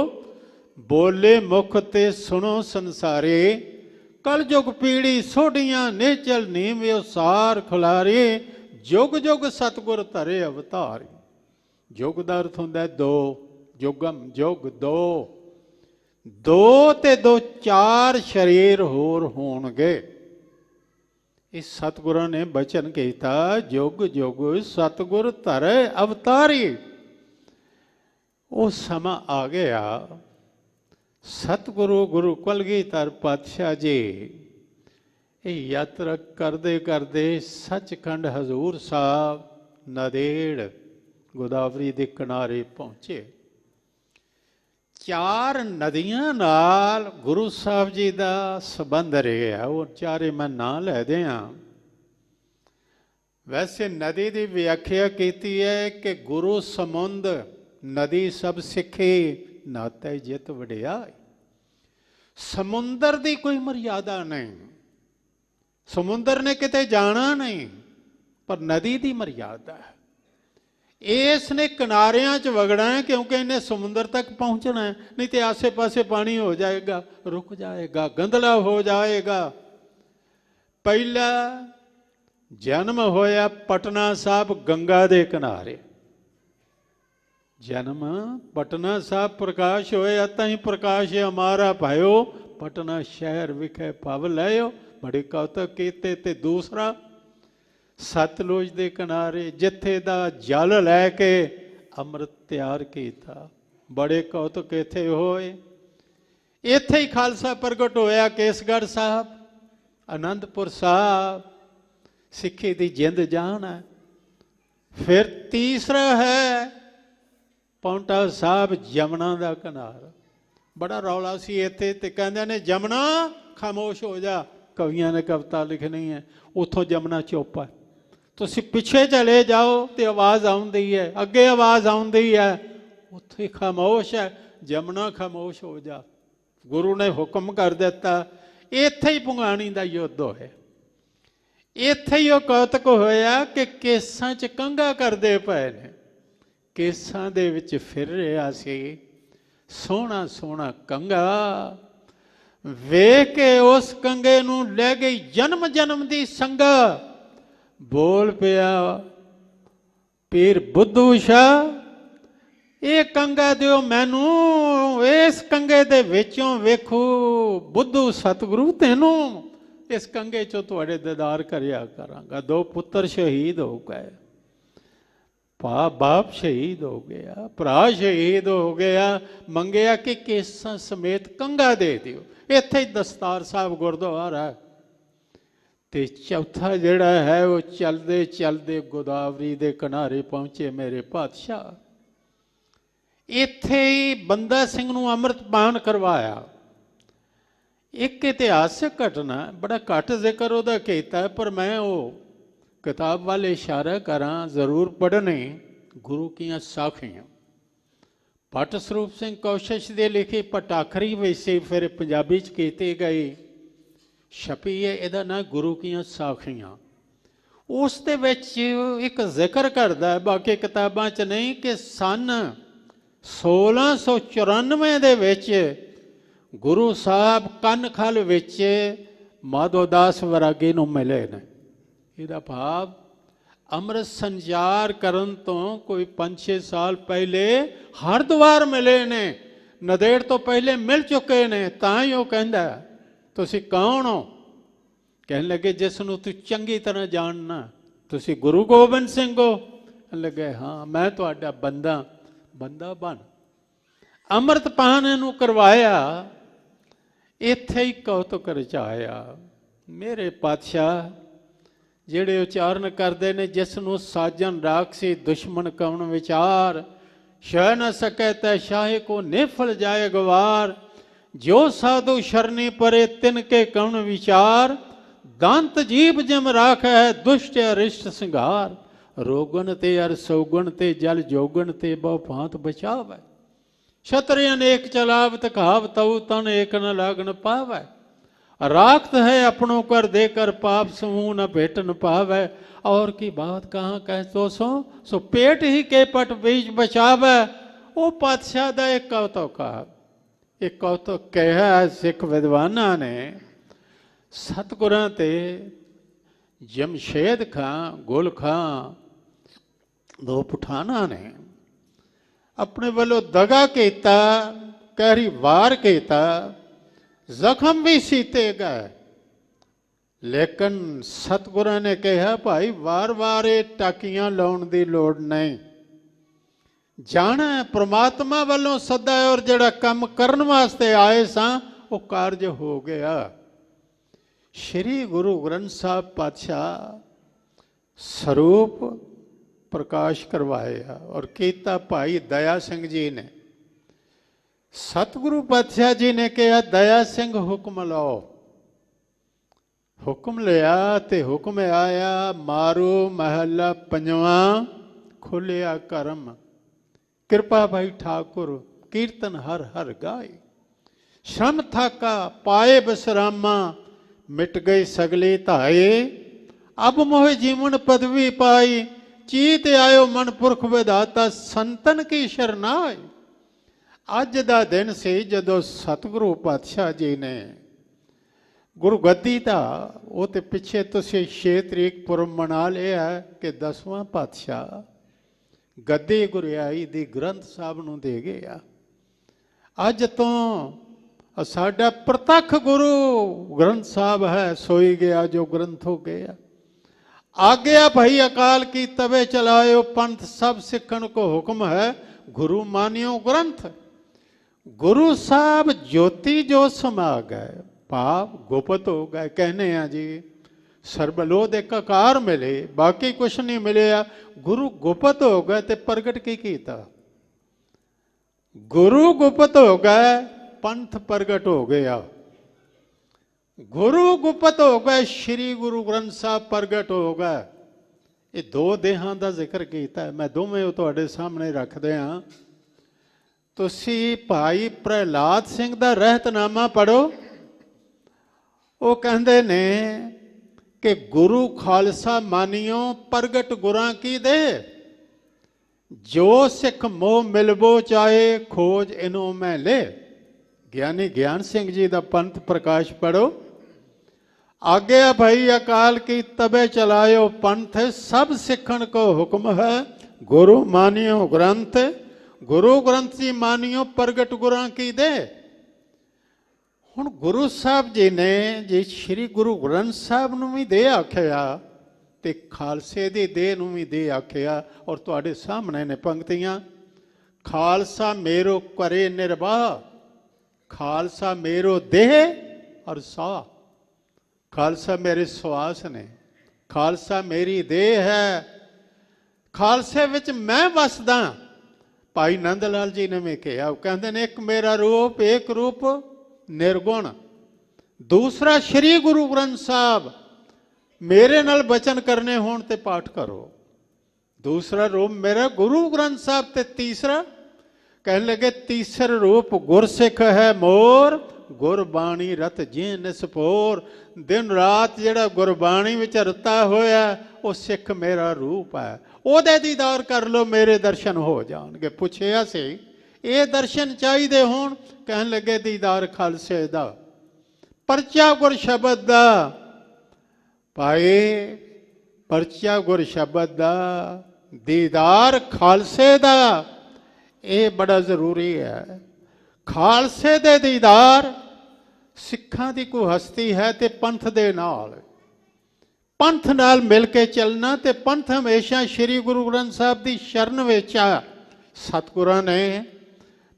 ਬੋਲੇ ਮੁਖ ਤੇ ਸੁਣੋ ਸੰਸਾਰੇ। ਕਲ ਯੁਗ ਪੀੜੀ ਸੋਢੀਆਂ ਨੇਚਲ ਨੀਵਿਓ ਸਾਰ ਖੁਲਾਰੇ, ਜੁਗ ਜੁਗ ਸਤਿਗੁਰ ਧਰੇ ਅਵਤਾਰੀ। ਯੁਗ ਦਾ ਅਰਥ ਹੁੰਦਾ ਦੋ, ਯੁਗਮ ਯੁਗ ਦੋ, ਦੋ ਤੇ ਦੋ 4 ਸਰੀਰ ਹੋਰ ਹੋਣਗੇ। ਇਸ ਸਤਿਗੁਰਾਂ ਨੇ ਬਚਨ ਕੀਤਾ, ਜੁਗ ਜੁਗ ਸਤਿਗੁਰ ਧਰੇ ਅਵਤਾਰੀ। ਉਹ ਸਮਾਂ ਆ ਗਿਆ, ਸਤਿਗੁਰੂ ਗੁਰੂ ਕਲਗੀਧਰ ਪਾਤਸ਼ਾਹ ਜੀ ਇਹ ਯਾਤਰਾ ਕਰਦੇ ਕਰਦੇ ਸੱਚਖੰਡ ਹਜ਼ੂਰ ਸਾਹਿਬ ਨਦੇੜ ਗੋਦਾਵਰੀ ਦੇ ਕਿਨਾਰੇ ਪਹੁੰਚੇ। 4 ਨਦੀਆਂ ਨਾਲ ਗੁਰੂ ਸਾਹਿਬ ਜੀ ਦਾ ਸੰਬੰਧ ਰਿਹਾ। ਉਹ ਚਾਰੇ ਮੈਂ ਨਾਂ ਲੈ ਦਿਆਂ। ਵੈਸੇ ਨਦੀ ਦੀ ਵਿਆਖਿਆ ਕੀਤੀ ਹੈ ਕਿ ਗੁਰੂ ਸਮੁੰਦ ਨਦੀ ਸਭ ਸਿੱਖੀ, ਨਾਤੇ ਜਿਤ ਵਡਿਆਈ। ਸਮੁੰਦਰ ਦੀ ਕੋਈ ਮਰਿਆਦਾ ਨਹੀਂ, ਸਮੁੰਦਰ ਨੇ ਕਿਤੇ ਜਾਣਾ ਨਹੀਂ, ਪਰ ਨਦੀ ਦੀ ਮਰਿਆਦਾ ਹੈ। ਇਸ ਨੇ ਕਿਨਾਰਿਆਂ 'ਚ ਵਗਣਾ ਹੈ ਕਿਉਂਕਿ ਇਹਨੇ ਸਮੁੰਦਰ ਤੱਕ ਪਹੁੰਚਣਾ ਹੈ, ਨਹੀਂ ਤੇ ਆਸੇ ਪਾਸੇ ਪਾਣੀ ਹੋ ਜਾਏਗਾ, ਰੁਕ ਜਾਏਗਾ, ਗੰਧਲਾ ਹੋ ਜਾਏਗਾ। ਪਹਿਲਾ ਜਨਮ ਹੋਇਆ ਪਟਨਾ ਸਾਹਿਬ ਗੰਗਾ ਦੇ ਕਿਨਾਰੇ। जन्म पटना साहब प्रकाश होया तही प्रकाश हमारा भयो, पटना शहर विखे पव लयो। बड़े कौतक कीते। ते दूसरा सतलुज दे किनारे जिथे दा जल लैके अमृत तैयार कीता। बड़े कौतक इथे होए। इथे ही खालसा प्रगट होया केसगढ़ साहब, आनंदपुर साहब, सिक्खी दी जिंद जान है। फिर तीसरा है पौंटा साहब जमुना दा किनारा। बड़ा रौला सी इत्थे ते कहंदे ने जमुना खामोश हो जा। कवियां ने कविता लिखनी है, उथों जमुना चुप है। तुसीं पिछे चले जाओ तो आवाज़ आउंदी है, अगे आवाज़ आउंदी है, उत्थे खामोश है। जमुना खामोश हो जा। गुरु ने हुक्म कर दिता। इत्थे ही भुगाणी दा युद्ध होया। इत्थे ही वो कौतक होया कि केसां च कंघा करदे पए ने। केसां दे विच फिर रहा सी सोहना सोहना कंघा। वेख के उस कंघे नूं लै गई जन्म जन्म दी संगा। बोल पिया पीर बुद्धू शाह, ये कंघा दिओ मैनू, इस कंघे दे विचों वेखो बुद्धू सतगुरु तैनू इस कंघे चों तुहाडे दीदार करिया करांगा। दो पुत्र शहीद हो गए, बाप शहीद हो गया, भरा शहीद हो गया। मंगया कि केसां समेत कंघा दे दिओ। इत्थे ही दस्तार साहब गुरुद्वारा है। ते चौथा जिहड़ा है वो चलदे चलदे गोदावरी दे किनारे पहुंचे मेरे पातशाह। इत्थे ही बंदा सिंह नूं अमृतपान करवाया। एक इतिहासक घटना, बड़ा घट जिक्र उहदा कीता, पर मैं वो किताब वाल इशारा करा जरूर पढ़ने। गुरु कीआं साखियां। भट्ट सरੂਪ ਸਿੰਘ कौशिश दे लिखी पटाखरी वैसे फिर पंजाबी च कीती गई, छपी है। इहदा नाम गुरु कीआं साखियां। उस दे विच एक जिक्र करदा है, बाकी किताबां च नहीं, कि सन 1694 दे विच गुरु साहब कनखल विच माधोदास वैरागी नूं मिले ने। ਇਹਦਾ ਭਾਵ ਅੰਮ੍ਰਿਤ ਸੰਚਾਰ ਕਰਨ ਤੋਂ ਕੋਈ 5-6 ਸਾਲ ਪਹਿਲੇ ਹਰਦੁਆਰ ਮਿਲੇ ਨੇ। ਨਦੇੜ ਤੋਂ ਪਹਿਲੇ ਮਿਲ ਚੁੱਕੇ ਨੇ। ਤਾਂ ਹੀ ਉਹ ਕਹਿੰਦਾ ਤੁਸੀਂ ਕੌਣ ਹੋ? ਕਹਿਣ ਲੱਗੇ ਜਿਸ ਨੂੰ ਤੂੰ ਚੰਗੀ ਤਰ੍ਹਾਂ ਜਾਣਨਾ, ਤੁਸੀਂ ਗੁਰੂ ਗੋਬਿੰਦ ਸਿੰਘ ਹੋ? ਲੱਗੇ ਹਾਂ ਮੈਂ ਤੁਹਾਡਾ ਬੰਦਾ। ਬੰਦਾ ਬਣ। ਅੰਮ੍ਰਿਤ ਪਾਨ ਇਹਨੂੰ ਕਰਵਾਇਆ। ਇੱਥੇ ਹੀ ਕੌਤਕ ਰਚਾਇਆ। ਮੇਰੇ ਪਾਤਸ਼ਾਹ ਜਿਹੜੇ ਉਚਾਰਨ ਕਰਦੇ ਨੇ, ਜਿਸ ਨੂੰ ਸਾਜਨ ਰਾਖਸੀ ਦੁਸ਼ਮਣ ਕਵਣ ਵਿਚਾਰ, ਸ਼ਹਿ ਨ ਸਕੈ ਤੈ ਸ਼ਾਹੇ ਕੋ ਨਿਫਲ ਜਾਏ ਗਵਾਰ। ਜੋ ਸਾਧੂ ਸ਼ਰਨੀ ਪਰੇ ਤਿਨ ਕੇ ਕਵਣ ਵਿਚਾਰ, ਦੰਤ ਜੀਭ ਜਿਮ ਰਾਖੈ ਦੁਸ਼ਟ ਅਰਿਸ਼ਟ ਸਿੰਗਾਰ। ਰੋਗਨ ਤੇ ਅਰ ਸੌਗਣ ਤੇ ਜਲ ਜੋਗਣ ਤੇ ਬਹੁ ਭਾਂਤ ਬਚਾਵੈ। ਛਤਰ ਅਨੇਕ ਚਲਾਵਤ ਕਹਾਵਤ ਤਉ ਤਨ ਏਕ ਨ ਲਾਗਨ ਪਾਵੈ। राखत है अपनों कर देकर पाप समूह न भेट न पावै। और की बात कहाँ कह तो सो पेट ही के पट बीज बचावै। वो पातशाह दा एक कौतक आ, एक कौतक कहा सिख विद्वाना ने। सतगुरां ते जमशेद खां गुल खां दो पठाना ने अपने वालों दगा कीता, कहरी वार कीता, जख्म भी सीते गए। लेकिन सतगुरां ने कहा भाई वार वार ये टाकियां लाउण दी लोड़ नहीं। जाना परमात्मा वालों सदा है और जिहड़ा काम करन वास्ते आए सां वो कारज हो गया। श्री गुरु ग्रंथ साहब पातशाह स्वरूप प्रकाश करवाया और कीता भाई दया सिंह जी ने। सतगुरु पातशाह जी ने कहा दया सिंह हुक्म लो। हुक्म लिया ते हुक्म आया मारो महला पंजवा खुलिया करम। कृपा भाई ठाकुर कीर्तन हर हर गाय। श्रम थाका पाए बसरामा मिट गई सगली धाए। अब मोह जीवन पदवी पाई चीत आयो मन पुरख विधाता संतन की शरनाई। अज का दिन से जदों सतगुरु पातशाह जी ने गुरु गद्दी का वो तो पिछे तुसीं 6 तरीक पुरब मना लिया कि 10वां पातशाह ਗੱਦੀ ਗੁਰਿਆਈ ਦੀ ਗ੍ਰੰਥ ਸਾਹਿਬ ਨੂੰ ਦੇ ਗਏ ਆ। ਅੱਜ ਤੋਂ ਸਾਡਾ ਪ੍ਰਤੱਖ ਗੁਰੂ ਗ੍ਰੰਥ ਸਾਹਿਬ ਹੈ, ਸੋਈ ਗਿਆ ਜੋ ਗ੍ਰੰਥ ਹੋ ਗਿਆ। ਆਗਿਆ ਭਈ ਅਕਾਲ ਕੀ ਤਵੇ ਚਲਾਇਓ, ਪੰਥ ਸਭ ਸਿੱਖਣ ਕੋ ਹੁਕਮ ਹੈ, ਗੁਰੂ ਮਾਨਿਓ ਗ੍ਰੰਥ। ਗੁਰੂ ਸਾਹਿਬ ਜੋਤੀ ਜੋ ਸਮਾ ਗਏ, ਭਾਵ ਗੁਪਤ ਹੋ ਗਏ। ਕਹਿੰਦੇ ਆ ਜੀ ਸਰਬਲੋਧ ਇੱਕ ਆਕਾਰ ਮਿਲੇ, ਬਾਕੀ ਕੁਛ ਨਹੀਂ ਮਿਲਿਆ। ਗੁਰੂ ਗੁਪਤ ਹੋ ਗਏ ਤੇ ਪ੍ਰਗਟ ਕੀ ਕੀਤਾ? ਗੁਰੂ ਗੁਪਤ ਹੋ ਗਏ, ਪੰਥ ਪ੍ਰਗਟ ਹੋ ਗਿਆ। ਗੁਰੂ ਗੁਪਤ ਹੋ ਗਏ, ਸ਼੍ਰੀ ਗੁਰੂ ਗ੍ਰੰਥ ਸਾਹਿਬ ਪ੍ਰਗਟ ਹੋ ਗਏ। ਇਹ ਦੋ ਦੇਹਾਂ ਦਾ ਜ਼ਿਕਰ ਕੀਤਾ, ਮੈਂ ਦੋਵੇਂ ਉਹ ਤੁਹਾਡੇ ਸਾਹਮਣੇ ਰੱਖਦੇ ਹਾਂ। ਤੁਸੀਂ ਭਾਈ ਪ੍ਰਹਿਲਾਦ ਸਿੰਘ ਦਾ ਰਹਿਤਨਾਮਾ ਪੜ੍ਹੋ। ਉਹ ਕਹਿੰਦੇ ਨੇ ਕਿ ਗੁਰੂ ਖਾਲਸਾ ਮਾਨਿਓ, ਪ੍ਰਗਟ ਗੁਰਾਂ ਕੀ ਦੇ, ਜੋ ਸਿੱਖ ਮੋਹ ਮਿਲਬੋ ਚਾਹੇ, ਖੋਜ ਇਨੋ ਮੈਂ ਲੈ। ਗਿਆਨੀ ਗਿਆਨ ਸਿੰਘ ਜੀ ਦਾ ਪੰਥ ਪ੍ਰਕਾਸ਼ ਪੜ੍ਹੋ। ਆਗਿਆ ਭਈ ਅਕਾਲ ਕੀ ਤਬੇ ਚਲਾਇਓ, ਪੰਥ ਸਭ ਸਿੱਖਣ ਕੋ ਹੁਕਮ ਹੈ, ਗੁਰੂ ਮਾਨਿਓ ਗ੍ਰੰਥ। ਗੁਰੂ ਗ੍ਰੰਥ ਜੀ ਮਾਨਿਓ, ਪ੍ਰਗਟ ਗੁਰਾਂ ਕੀ ਦੇ। ਹੁਣ ਗੁਰੂ ਸਾਹਿਬ ਜੀ ਨੇ ਜੇ ਸ਼੍ਰੀ ਗੁਰੂ ਗ੍ਰੰਥ ਸਾਹਿਬ ਨੂੰ ਵੀ ਦੇ ਆਖਿਆ ਤੇ ਖਾਲਸੇ ਦੀ ਦੇਹ ਨੂੰ ਵੀ ਦੇ ਆਖਿਆ। ਔਰ ਤੁਹਾਡੇ ਸਾਹਮਣੇ ਨੇ ਪੰਕਤੀਆਂ, ਖਾਲਸਾ ਮੇਰੋ ਕਰੇ ਨਿਰਵਾਹ, ਖਾਲਸਾ ਮੇਰੋ ਦੇਹ ਔਰ ਸਾਹ। ਖਾਲਸਾ ਮੇਰੇ ਸਵਾਸ ਨੇ, ਖਾਲਸਾ ਮੇਰੀ ਦੇਹ ਹੈ, ਖਾਲਸੇ ਵਿੱਚ ਮੈਂ ਵਸਦਾ। ਭਾਈ ਨੰਦ ਲਾਲ ਜੀ ਨੇ ਵੀ ਕਿਹਾ, ਉਹ ਕਹਿੰਦੇ ਨੇ ਇੱਕ ਮੇਰਾ ਰੂਪ, ਇੱਕ ਰੂਪ ਨਿਰਗੁਣ, ਦੂਸਰਾ ਸ਼੍ਰੀ ਗੁਰੂ ਗ੍ਰੰਥ ਸਾਹਿਬ। ਮੇਰੇ ਨਾਲ ਬਚਨ ਕਰਨੇ ਹੋਣ ਤੇ ਪਾਠ ਕਰੋ। ਦੂਸਰਾ ਰੂਪ ਮੇਰਾ ਗੁਰੂ ਗ੍ਰੰਥ ਸਾਹਿਬ, ਤੇ ਤੀਸਰਾ ਕਹਿਣ ਲੱਗੇ ਤੀਸਰ ਰੂਪ ਗੁਰਸਿੱਖ ਹੈ ਮੋਰ, ਗੁਰਬਾਣੀ ਰਤ ਜੇ ਨਿਸਪੋਰ। ਦਿਨ ਰਾਤ ਜਿਹੜਾ ਗੁਰਬਾਣੀ ਵਿੱਚ ਰਤਾ ਹੋਇਆ ਉਹ ਸਿੱਖ ਮੇਰਾ ਰੂਪ ਹੈ। ਉਹਦੇ ਦੀਦਾਰ ਕਰ ਲਓ, ਮੇਰੇ ਦਰਸ਼ਨ ਹੋ ਜਾਣਗੇ। ਪੁੱਛਿਆ ਸੀ ਇਹ ਦਰਸ਼ਨ ਚਾਹੀਦੇ ਹੋਣ, ਕਹਿਣ ਲੱਗੇ ਦੀਦਾਰ ਖਾਲਸੇ ਦਾ, ਪਰਚਾ ਗੁਰ ਸ਼ਬਦ ਦਾ। ਭਾਈ ਪਰਚਾ ਗੁਰ ਸ਼ਬਦ ਦਾ, ਦੀਦਾਰ ਖਾਲਸੇ ਦਾ, ਇਹ ਬੜਾ ਜ਼ਰੂਰੀ ਹੈ। ਖਾਲਸੇ ਦੇ ਦੀਦਾਰ, ਸਿੱਖਾਂ ਦੀ ਕੋਈ ਹਸਤੀ ਹੈ ਤੇ ਪੰਥ ਦੇ ਨਾਲ, ਪੰਥ ਨਾਲ ਮਿਲ ਕੇ ਚੱਲਣਾ। ਤੇ ਪੰਥ ਹਮੇਸ਼ਾ ਸ਼੍ਰੀ ਗੁਰੂ ਗ੍ਰੰਥ ਸਾਹਿਬ ਦੀ ਸ਼ਰਨ ਵਿੱਚ ਆ। ਸਤਿਗੁਰਾਂ ਨੇ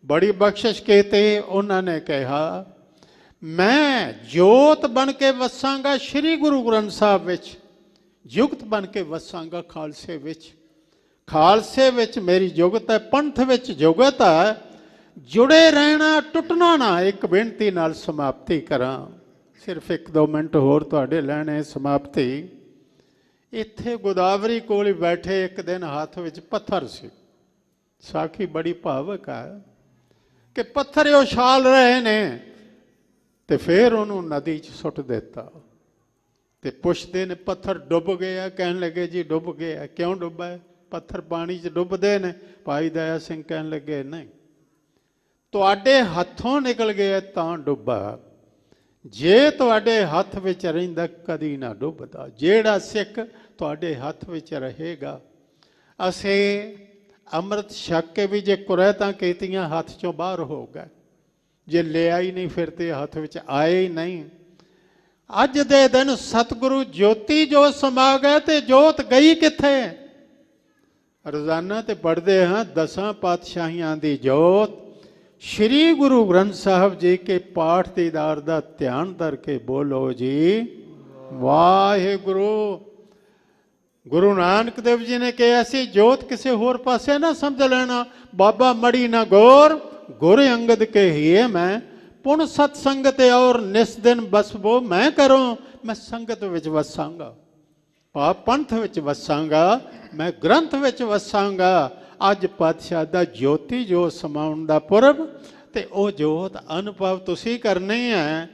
ਬੜੀ ਬਖਸ਼ਿਸ਼ ਕੀਤੀ। ਉਹਨਾਂ ਨੇ ਕਿਹਾ ਮੈਂ ਜੋਤ ਬਣ ਕੇ ਵਸਾਂਗਾ ਸ਼੍ਰੀ ਗੁਰੂ ਗ੍ਰੰਥ ਸਾਹਿਬ ਵਿੱਚ, ਜੁਗਤ ਬਣ ਕੇ ਵਸਾਂਗਾ ਖਾਲਸੇ ਵਿੱਚ। ਖਾਲਸੇ ਵਿੱਚ ਮੇਰੀ ਜੁਗਤ ਹੈ, ਪੰਥ ਵਿੱਚ ਜੁਗਤ ਹੈ। ਜੁੜੇ ਰਹਿਣਾ, ਟੁੱਟਣਾ ਨਾ। ਇੱਕ ਬੇਨਤੀ ਨਾਲ ਸਮਾਪਤੀ ਕਰਾਂ, ਸਿਰਫ 1-2 ਮਿੰਟ ਹੋਰ ਤੁਹਾਡੇ ਲੈਣੇ ਸਮਾਪਤੀ। ਇੱਥੇ ਗੋਦਾਵਰੀ ਕੋਲ ਹੀ ਬੈਠੇ ਇੱਕ ਦਿਨ ਹੱਥ ਵਿੱਚ ਪੱਥਰ ਸੀ। ਸਾਖੀ ਬੜੀ ਭਾਵਕ ਹੈ ਕਿ ਪੱਥਰ ਉਛਾਲ ਰਹੇ ਨੇ ਤੇ ਫਿਰ ਉਹਨੂੰ ਨਦੀ 'ਚ ਸੁੱਟ ਦਿੱਤਾ। ਤੇ ਪੁੱਛਦੇ ਨੇ ਪੱਥਰ ਡੁੱਬ ਗਿਆ? ਕਹਿਣ ਲੱਗੇ ਜੀ ਡੁੱਬ ਗਿਆ। ਕਿਉਂ ਡੁੱਬਾ? ਪੱਥਰ ਪਾਣੀ 'ਚ ਡੁੱਬਦੇ ਨੇ। ਭਾਈ ਦਇਆ ਸਿੰਘ ਕਹਿਣ ਲੱਗੇ ਨਹੀਂ, ਤੁਹਾਡੇ ਹੱਥੋਂ ਨਿਕਲ ਗਿਆ ਤਾਂ ਡੁੱਬਾ, ਜੇ ਤੁਹਾਡੇ ਹੱਥ ਵਿੱਚ ਰਹਿੰਦਾ ਕਦੀ ਨਾ ਡੁੱਬਦਾ। ਜਿਹੜਾ ਸਿੱਖ ਤੁਹਾਡੇ ਹੱਥ ਵਿੱਚ ਰਹੇਗਾ। ਅਸੀਂ ਅੰਮ੍ਰਿਤ ਛਕ ਕੇ ਵੀ ਜੇ ਕੁਰੈਤਾਂ ਕੀਤੀਆਂ ਹੱਥ 'ਚੋਂ ਬਾਹਰ ਹੋ ਗਏ, ਜੇ ਲਿਆ ਹੀ ਨਹੀਂ ਫਿਰ ਤੇ ਹੱਥ ਵਿੱਚ ਆਏ ਹੀ ਨਹੀਂ। ਅੱਜ ਦੇ ਦਿਨ ਸਤਿਗੁਰੂ ਜੋਤੀ ਜੋ ਸਮਾ ਗਏ ਤੇ ਜੋਤ ਗਈ ਕਿੱਥੇ? ਰੋਜ਼ਾਨਾ ਤੇ ਪੜ੍ਹਦੇ ਹਾਂ 10 ਪਾਤਸ਼ਾਹੀਆਂ ਦੀ ਜੋਤ। ਸ਼੍ਰੀ ਗੁਰੂ ਗ੍ਰੰਥ ਸਾਹਿਬ ਜੀ ਕੇ ਪਾਠ ਦੀਦਾਰ ਦਾ ਧਿਆਨ ਧਰ ਕੇ ਬੋਲੋ ਜੀ ਵਾਹਿਗੁਰੂ। ਗੁਰੂ ਨਾਨਕ ਦੇਵ ਜੀ ਨੇ ਕਿਹਾ ਸੀ ਜੋਤ ਕਿਸੇ ਹੋਰ ਪਾਸੇ ਨਾ ਸਮਝ ਲੈਣਾ। ਬਾਬਾ ਮੜੀ ਨਾ ਗੌਰ, ਗੁਰ ਅੰਗਦ ਕੇ ਹੀਏ ਮੈਂ, ਪੁਣ ਸਤ ਸੰਗਤ ਔਰ ਨਿਸ ਦਿਨ ਬਸਬੋ ਮੈਂ ਕਰੂੰ। ਮੈਂ ਸੰਗਤ ਵਿੱਚ ਵਸਾਂਗਾ, ਪੰਥ ਵਿੱਚ ਵਸਾਂਗਾ, ਮੈਂ ਗ੍ਰੰਥ ਵਿੱਚ ਵਸਾਂਗਾ। ਅੱਜ ਪਾਤਸ਼ਾਹ ਦਾ ਜੋਤੀ ਜੋਤ ਸਮਾਉਣ ਦਾ ਪੁਰਬ, ਤੇ ਉਹ ਜੋਤ ਅਨੁਭਵ ਤੁਸੀਂ ਕਰਨੀ ਹੈ।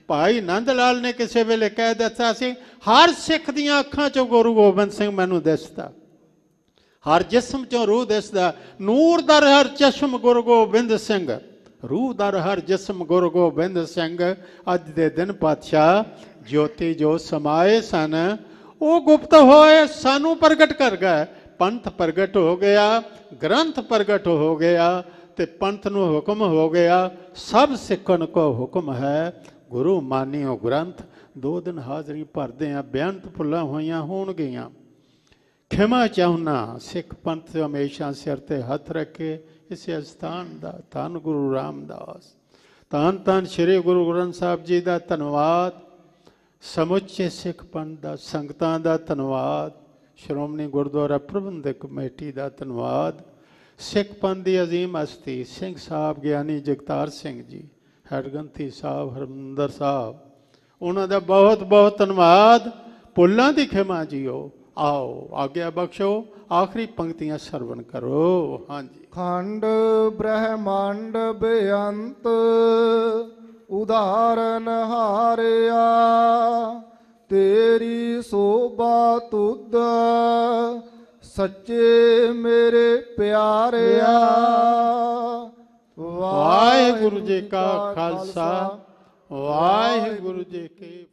ਭਾਈ ਨੰਦ ਲਾਲ ਨੇ ਕਿਸੇ ਵੇਲੇ ਕਹਿ ਦਿੱਤਾ ਸੀ ਹਰ ਸਿੱਖ ਦੀਆਂ ਅੱਖਾਂ 'ਚੋਂ ਗੁਰੂ ਗੋਬਿੰਦ ਸਿੰਘ ਮੈਨੂੰ ਦਿਸਦਾ, ਹਰ ਜਿਸਮ 'ਚੋਂ ਰੂਹ ਦਿਸਦਾ। ਨੂਰ ਦਰ ਹਰ ਚਸ਼ਮ ਗੁਰੂ ਗੋਬਿੰਦ ਸਿੰਘ, ਰੂਹ ਦਰ ਹਰ ਜਿਸਮ ਗੁਰੂ ਗੋਬਿੰਦ ਸਿੰਘ। ਅੱਜ ਦੇ ਦਿਨ ਪਾਤਸ਼ਾਹ ਜੋਤੀ ਜੋ ਸਮਾਏ ਸਨ, ਉਹ ਗੁਪਤ ਹੋਏ ਸਾਨੂੰ ਪ੍ਰਗਟ ਕਰ ਗਏ। ਪੰਥ ਪ੍ਰਗਟ ਹੋ ਗਿਆ, ਗ੍ਰੰਥ ਪ੍ਰਗਟ ਹੋ ਗਿਆ ਤੇ ਪੰਥ ਨੂੰ ਹੁਕਮ ਹੋ ਗਿਆ, ਸਭ ਸਿੱਖਣ ਕੋ ਹੁਕਮ ਹੈ, ਗੁਰੂ ਮਾਨਿਓ ਗ੍ਰੰਥ। 2 ਦਿਨ ਹਾਜ਼ਰੀ ਭਰਦੇ ਆ, ਬੇਅੰਤ ਭੁੱਲਾਂ ਹੋਈਆਂ ਹੋਣਗੀਆਂ। ਖਿਮਾ ਚਾਹੁੰਨਾ ਸਿੱਖ ਪੰਥ ਹਮੇਸ਼ਾ ਸਿਰ ਤੇ ਹੱਥ ਰੱਖੇ। ਇਸੇ ਅਸਥਾਨ ਦਾ ਧੰਨ ਗੁਰੂ ਰਾਮਦਾਸ, ਧੰਨ ਧੰਨ ਸ੍ਰੀ ਗੁਰੂ ਗ੍ਰੰਥ ਸਾਹਿਬ ਜੀ ਦਾ ਧੰਨਵਾਦ। ਸਮੁੱਚੇ ਸਿੱਖ ਪੰਥ ਦਾ, ਸੰਗਤਾਂ ਦਾ ਧੰਨਵਾਦ। ਸ਼੍ਰੋਮਣੀ ਗੁਰਦੁਆਰਾ ਪ੍ਰਬੰਧਕ ਕਮੇਟੀ ਦਾ ਧੰਨਵਾਦ। ਸਿੱਖ ਪੰਥ ਦੀ ਅਜ਼ੀਮ ਹਸਤੀ ਸਿੰਘ ਸਾਹਿਬ ਗਿਆਨੀ ਜਗਤਾਰ ਸਿੰਘ ਜੀ, ਹਰਗੰਥੀ ਸਾਹਿਬ, ਹਰਮਿੰਦਰ ਸਾਹਿਬ, ਉਹਨਾਂ ਦਾ ਬਹੁਤ ਬਹੁਤ ਧੰਨਵਾਦ। ਭੁੱਲਾਂ ਦੀ ਖਿਮਾ ਜੀਓ। ਆਓ ਆਗਿਆ ਬਖਸ਼ੋ, ਆਖਰੀ ਪੰਕਤੀਆਂ ਸਰਵਣ ਕਰੋ। ਹਾਂਜੀ। ਖੰਡ ਬ੍ਰਹਮੰਡ ਬੇਅੰਤ ਉਦਾਹਰਨ ਹਾਰਿਆ, ਤੇਰੀ ਸੋਭਾ ਤੁਧ ਸੱਚੇ ਮੇਰੇ ਪਿਆਰਿਆ। ਵਾਹਿਗੁਰੂ ਜੀ ਕਾ ਖਾਲਸਾ, ਵਾਹਿਗੁਰੂ ਜੀ ਕੀ